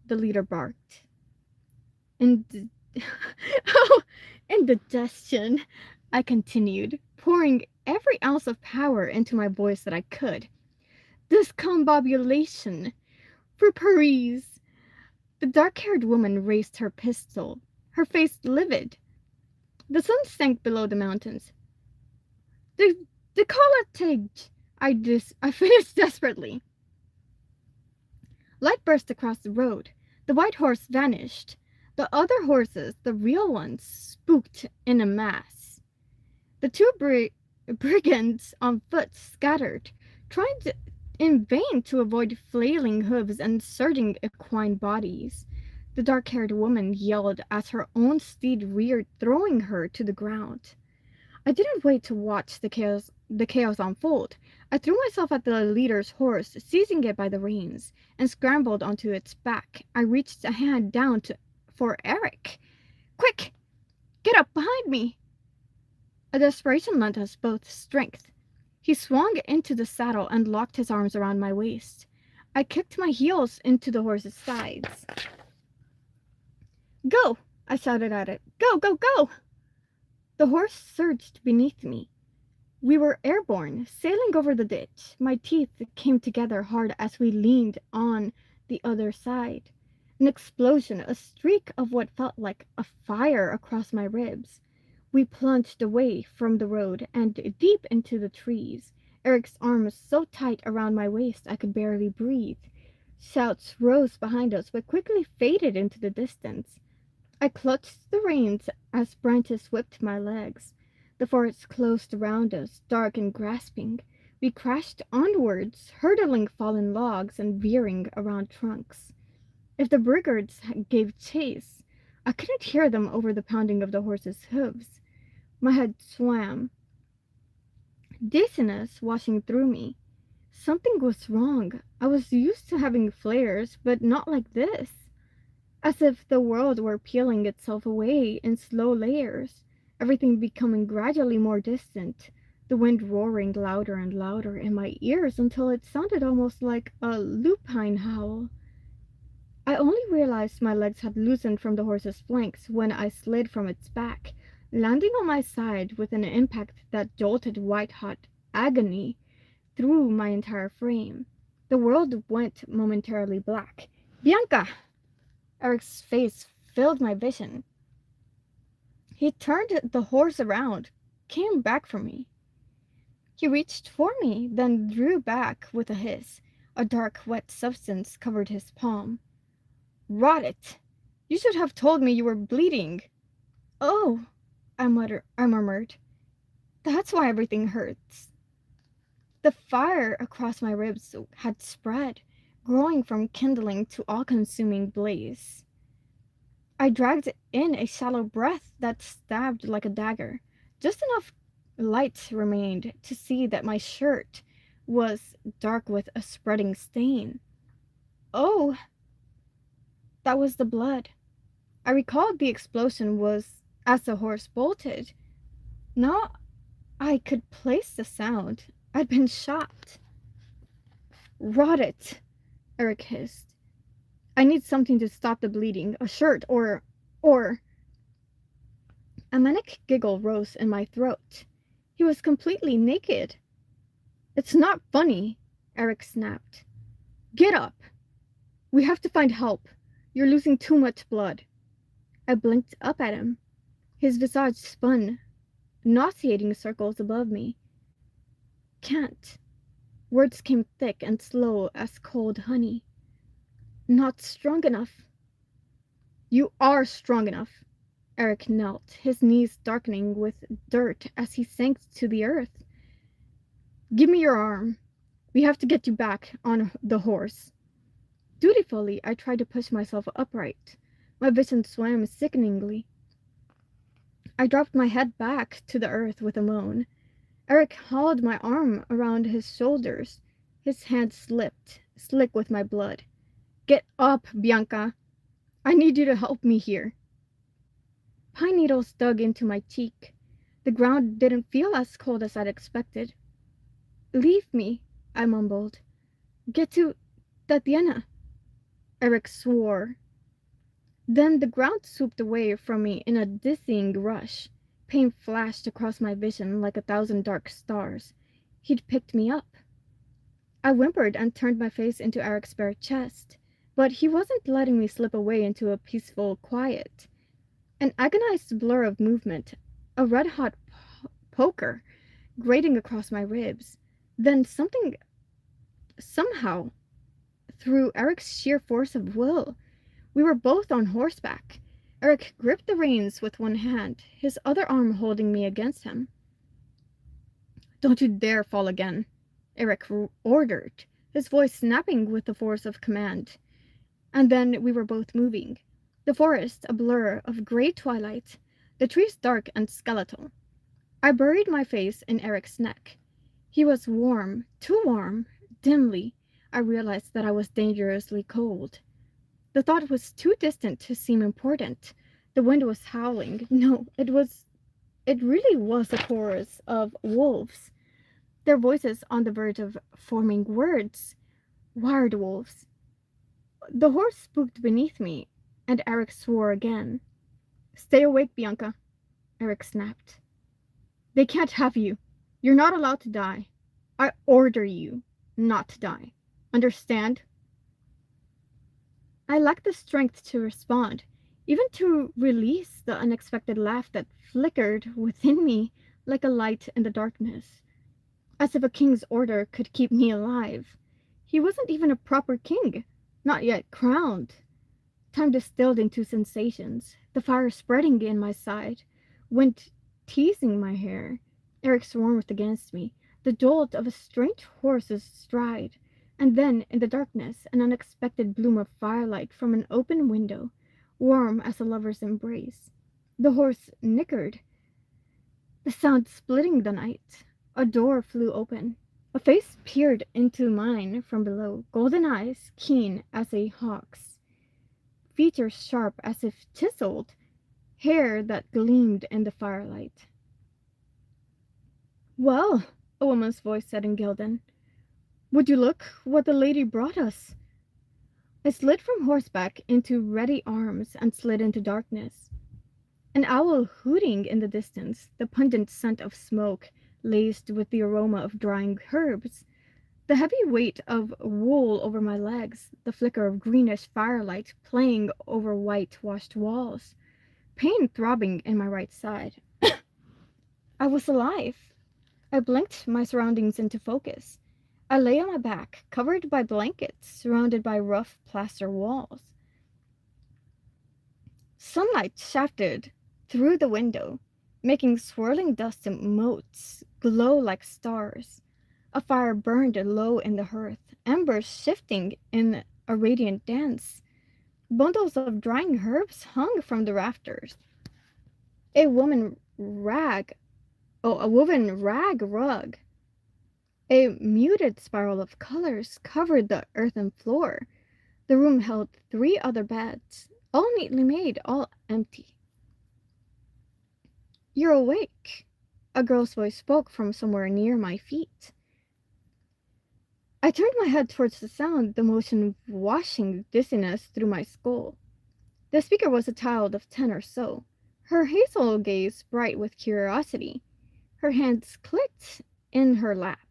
the leader barked. Indigestion, I continued, pouring every ounce of power into my voice that I could. Discombobulation, for Paris. The dark-haired woman raised her pistol, her face livid. The sun sank below the mountains. The décolletage, I finished desperately. Light burst across the road. The white horse vanished. The other horses, the real ones, spooked in a mass. The two brigands on foot scattered, trying in vain to avoid flailing hooves and surging equine bodies. The dark-haired woman yelled as her own steed reared, throwing her to the ground. I didn't wait to watch the chaos unfold. I threw myself at the leader's horse, seizing it by the reins, and scrambled onto its back. I reached a hand down for Eric. Quick! Get up behind me! A desperation lent us both strength. He swung into the saddle and locked his arms around my waist. I kicked my heels into the horse's sides. Go! I shouted at it. Go, go, go! The horse surged beneath me. We were airborne, sailing over the ditch. My teeth came together hard as we leaned on the other side. An explosion, a streak of what felt like a fire across my ribs. We plunged away from the road and deep into the trees. Eric's arms so tight around my waist I could barely breathe. Shouts rose behind us but quickly faded into the distance. I clutched the reins as branches whipped my legs. The forest closed around us, dark and grasping. We crashed onwards, hurdling fallen logs and veering around trunks. If the Briggards gave chase, I couldn't hear them over the pounding of the horse's hooves. My head swam, dizziness washing through me. Something was wrong. I was used to having flares, but not like this. As if the world were peeling itself away in slow layers, everything becoming gradually more distant, the wind roaring louder and louder in my ears until it sounded almost like a lupine howl. I only realized my legs had loosened from the horse's flanks when I slid from its back, landing on my side with an impact that jolted white-hot agony through my entire frame. The world went momentarily black. Bianca! Eric's face filled my vision. He turned the horse around, came back for me. He reached for me, then drew back with a hiss. A dark, wet substance covered his palm. Rot it! You should have told me you were bleeding. Oh, I murmured. That's why everything hurts. The fire across my ribs had spread, growing from kindling to all-consuming blaze. I dragged in a shallow breath that stabbed like a dagger. Just enough light remained to see that my shirt was dark with a spreading stain. Oh, that was the blood. I recalled the explosion was as the horse bolted. Now I could place the sound. I'd been shot. Rot it, Eric hissed. I need something to stop the bleeding. A shirt or... A manic giggle rose in my throat. He was completely naked. It's not funny, Eric snapped. Get up. We have to find help. You're losing too much blood. I blinked up at him. His visage spun, nauseating circles above me. Can't. Words came thick and slow as cold honey. Not strong enough. You are strong enough. Eric knelt, his knees darkening with dirt as he sank to the earth. Give me your arm. We have to get you back on the horse. Dutifully, I tried to push myself upright. My vision swam sickeningly. I dropped my head back to the earth with a moan. Eric hauled my arm around his shoulders. His hand slipped, slick with my blood. Get up, Bianca. I need you to help me here. Pine needles dug into my cheek. The ground didn't feel as cold as I'd expected. Leave me, I mumbled. Get to Tatiana. Eric swore. Then the ground swooped away from me in a dizzying rush. Pain flashed across my vision like 1,000 dark stars. He'd picked me up. I whimpered and turned my face into Eric's bare chest, but he wasn't letting me slip away into a peaceful quiet. An agonized blur of movement, a red-hot poker grating across my ribs. Then somehow, through Eric's sheer force of will, we were both on horseback. Eric gripped the reins with one hand, his other arm holding me against him. Don't you dare fall again, Eric ordered, his voice snapping with the force of command. And then we were both moving. The forest a blur of gray twilight, the trees dark and skeletal. I buried my face in Eric's neck. He was warm, too warm. Dimly, I realized that I was dangerously cold. The thought was too distant to seem important. The wind was howling. No, it really was a chorus of wolves, their voices on the verge of forming words. Wired wolves. The horse spooked beneath me, and Eric swore again. Stay awake, Bianca, Eric snapped. They can't have you. You're not allowed to die. I order you not to die. Understand? I lacked the strength to respond, even to release the unexpected laugh that flickered within me like a light in the darkness, as if a king's order could keep me alive. He wasn't even a proper king, not yet crowned. Time distilled into sensations, the fire spreading in my side, wind teasing my hair. Eric's warmth against me, the jolt of a strange horse's stride, and then, in the darkness, an unexpected bloom of firelight from an open window, warm as a lover's embrace. The horse nickered, the sound splitting the night. A door flew open. A face peered into mine from below, golden eyes keen as a hawk's, features sharp as if chiseled, hair that gleamed in the firelight. Well, a woman's voice said in Gildan, would you look what the lady brought us? I slid from horseback into ready arms and slid into darkness. An owl hooting in the distance, the pungent scent of smoke laced with the aroma of drying herbs, the heavy weight of wool over my legs, the flicker of greenish firelight playing over whitewashed walls, pain throbbing in my right side. I was alive. I blinked my surroundings into focus. I lay on my back, covered by blankets, surrounded by rough plaster walls. Sunlight shafted through the window, making swirling dust motes glow like stars. A fire burned low in the hearth, embers shifting in a radiant dance. Bundles of drying herbs hung from the rafters. A woman rag, a woven rag rug, a muted spiral of colors covered the earthen floor. The room held 3 other beds, all neatly made, all empty. "You're awake," a girl's voice spoke from somewhere near my feet. I turned my head towards the sound, the motion washing dizziness through my skull. The speaker was a child of 10 or so, her hazel gaze bright with curiosity. Her hands clicked in her lap,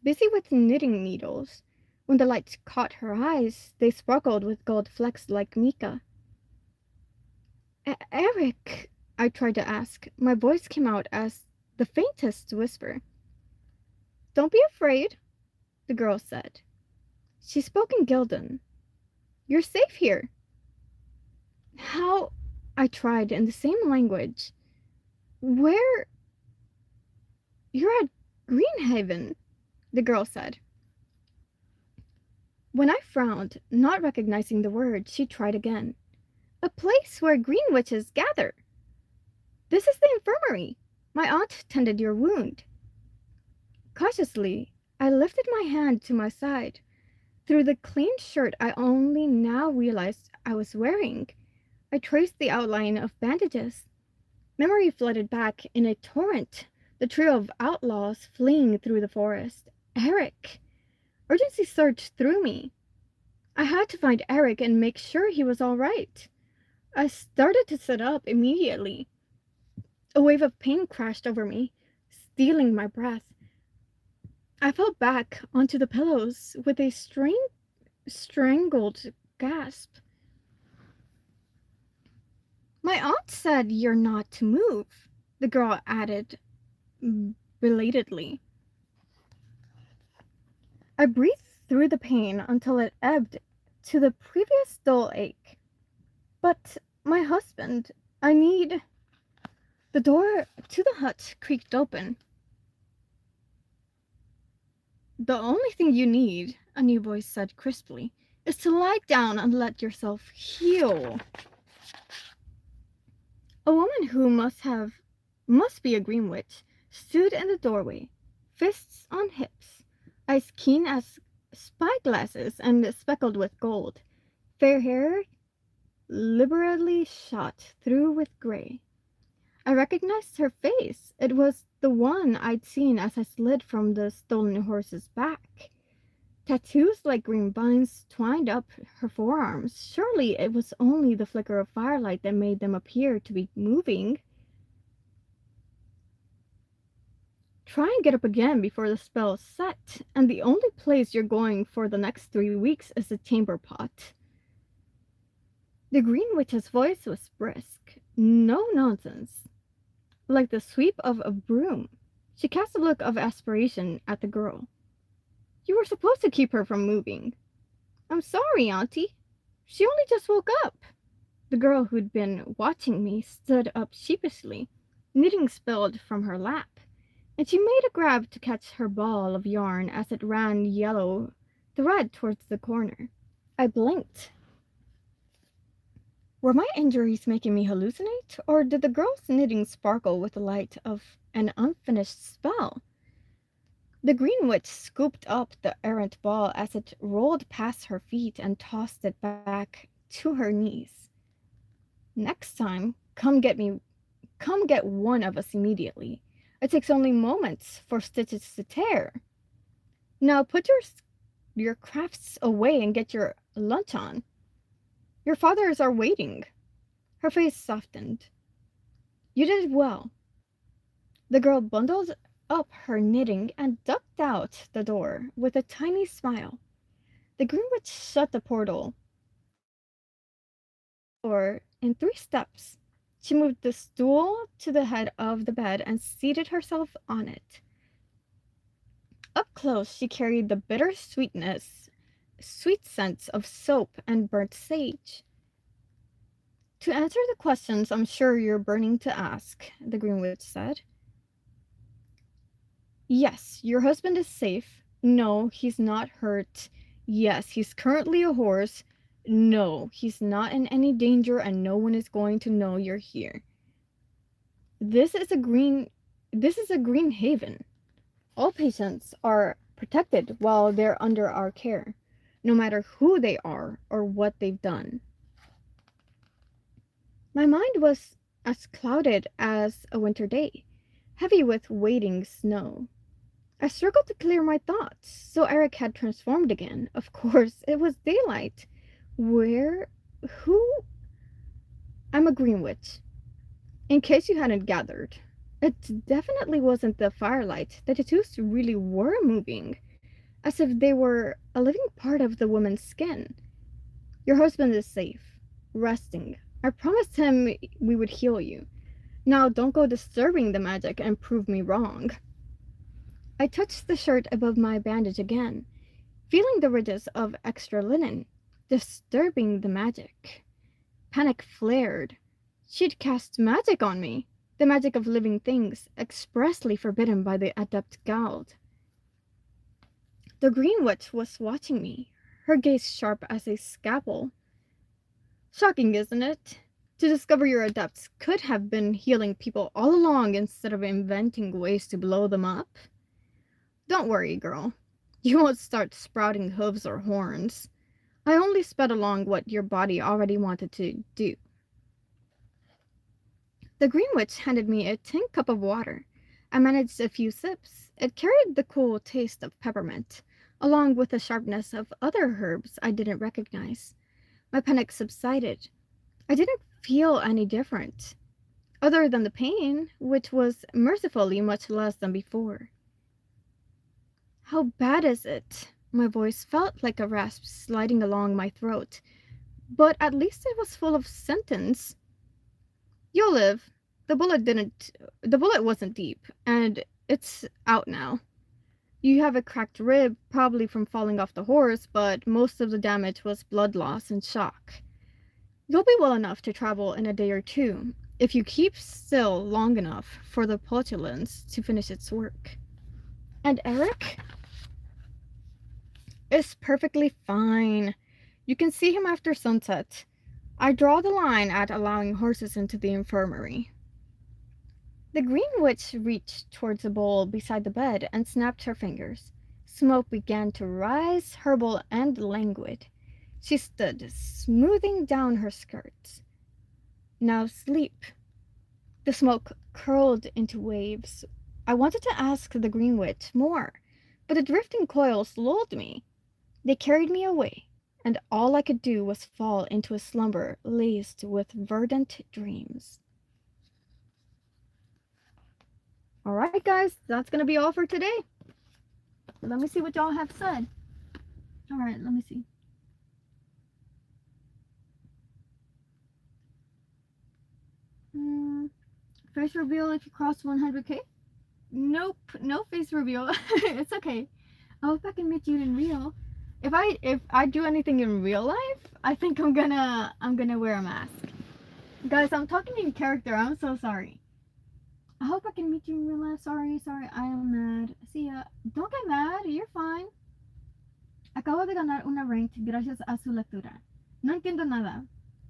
busy with knitting needles. When the light caught her eyes, they sparkled with gold flecks like mica. "Eric," I tried to ask. My voice came out as the faintest whisper. "Don't be afraid," the girl said. She spoke in Gildan. "You're safe here." "How?" I tried in the same language. "Where?" "You're at Greenhaven," the girl said. When I frowned, not recognizing the word, she tried again. "A place where green witches gather. This is the infirmary. My aunt tended your wound." Cautiously, I lifted my hand to my side. Through the clean shirt I only now realized I was wearing, I traced the outline of bandages. Memory flooded back in a torrent, the trio of outlaws fleeing through the forest. Eric! Urgency surged through me. I had to find Eric and make sure he was all right. I started to sit up immediately. A wave of pain crashed over me, stealing my breath. I fell back onto the pillows with a strangled gasp. "My aunt said you're not to move," the girl added belatedly. I breathed through the pain until it ebbed to the previous dull ache. "But my husband, I need..." The door to the hut creaked open. "The only thing you need," a new voice said crisply, "is to lie down and let yourself heal." A woman who must be a green witch stood in the doorway, fists on hips, eyes keen as spyglasses and speckled with gold, fair hair liberally shot through with gray. I recognized her face. It was the one I'd seen as I slid from the stolen horse's back. Tattoos like green vines twined up her forearms. Surely it was only the flicker of firelight that made them appear to be moving. "Try and get up again before the spell's set, and the only place you're going for the next 3 weeks is the chamber pot." The green witch's voice was brisk. No nonsense. Like the sweep of a broom. She cast a look of aspiration at the girl. "You were supposed to keep her from moving." "I'm sorry, Auntie. She only just woke up." The girl who'd been watching me stood up sheepishly. Knitting spilled from her lap, and she made a grab to catch her ball of yarn as it ran yellow thread towards the corner. I blinked. Were my injuries making me hallucinate, or did the girl's knitting sparkle with the light of an unfinished spell? The green witch scooped up the errant ball as it rolled past her feet and tossed it back to her knees. "Next time, come get one of us immediately. It takes only moments for stitches to tear. Now put your crafts away and get your lunch on. Your fathers are waiting." Her face softened. "You did well." The girl bundled up her knitting and ducked out the door with a tiny smile. The green witch shut the portal door in 3 steps. She moved the stool to the head of the bed and seated herself on it. Up close, she carried the bitter sweet scents of soap and burnt sage. To answer the questions I'm sure you're burning to ask, the Green Witch said. Yes, your husband is safe. No, he's not hurt. Yes, he's currently a horse. No, he's not in any danger and no one is going to know you're here. This is a green haven. All patients are protected while they're under our care, no matter who they are or what they've done. My mind was as clouded as a winter day, heavy with waiting snow. I struggled to clear my thoughts, so Eric had transformed again. Of course, it was daylight. Where? Who? I'm a green witch. In case you hadn't gathered. It definitely wasn't the firelight. The tattoos really were moving, as if they were a living part of the woman's skin. Your husband is safe, resting. I promised him we would heal you. Now don't go disturbing the magic and prove me wrong. I touched the shirt above my bandage again, feeling the ridges of extra linen, disturbing the magic. Panic flared. She'd cast magic on me, the magic of living things, expressly forbidden by the adept guild. The Green Witch was watching me, her gaze sharp as a scalpel. Shocking, isn't it? To discover your adepts could have been healing people all along instead of inventing ways to blow them up. Don't worry, girl. You won't start sprouting hooves or horns. I only sped along what your body already wanted to do. The Green Witch handed me a tin cup of water. I managed a few sips. It carried the cool taste of peppermint, along with the sharpness of other herbs I didn't recognize. My panic subsided. I didn't feel any different, other than the pain, which was mercifully much less than before. How bad is it? My voice felt like a rasp sliding along my throat, but at least it was full of sentence. You'll live. The bullet wasn't deep, and it's out now. You have a cracked rib, probably from falling off the horse, but most of the damage was blood loss and shock. You'll be well enough to travel in a day or two, if you keep still long enough for the petulance to finish its work. And Eric? Is perfectly fine. You can see him after sunset. I draw the line at allowing horses into the infirmary. The Green Witch reached towards a bowl beside the bed and snapped her fingers. Smoke began to rise, herbal and languid. She stood, smoothing down her skirts. Now sleep. The smoke curled into waves. I wanted to ask the Green Witch more, but the drifting coils lulled me. They carried me away, and all I could do was fall into a slumber laced with verdant dreams. Alright guys, that's gonna be all for today. Let me see what y'all have said. Alright, let me see. Face reveal if you cross 100k? Nope, no face reveal. It's okay. I hope I can meet you in real. If I do anything in real life, I think I'm gonna wear a mask. Guys, I'm talking in character. I'm so sorry. I hope I can meet you in real life. Sorry, I am mad. See ya. Don't get mad. You're fine. Acabo de ganar una ranked gracias a su lectura. No entiendo nada,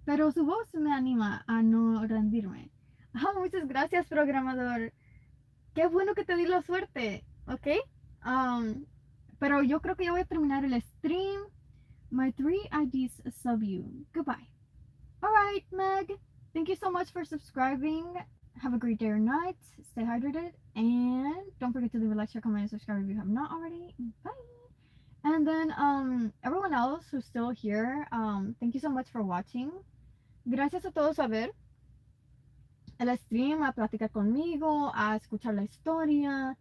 pero su voz me anima a no rendirme. Oh, muchas gracias, programador. Qué bueno que te di la suerte, ¿ok? Pero yo creo que ya voy a terminar el stream. My 3 IDs sub you. Goodbye. Alright, Meg. Thank you so much for subscribing. Have a great day or night. Stay hydrated. And don't forget to leave a like, share, comment, and subscribe if you have not already. Bye. And then, everyone else who's still here, thank you so much for watching. Gracias a todos a ver el stream, a platicar conmigo, a escuchar la historia.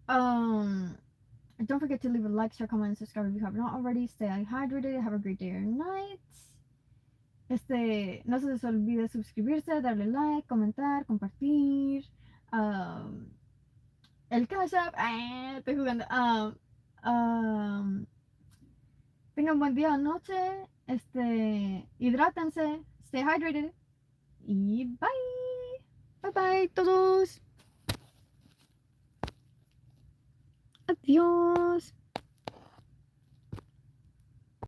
Don't forget to leave a like, share, comment, and subscribe if you have not already. Stay hydrated. Have a great day or night. No se les olvide suscribirse, darle like, comentar, compartir. El Cashapp. Estoy jugando. Tengan buen día o noche. Hidrátense. Stay hydrated. Y bye. Bye bye todos. Adiós.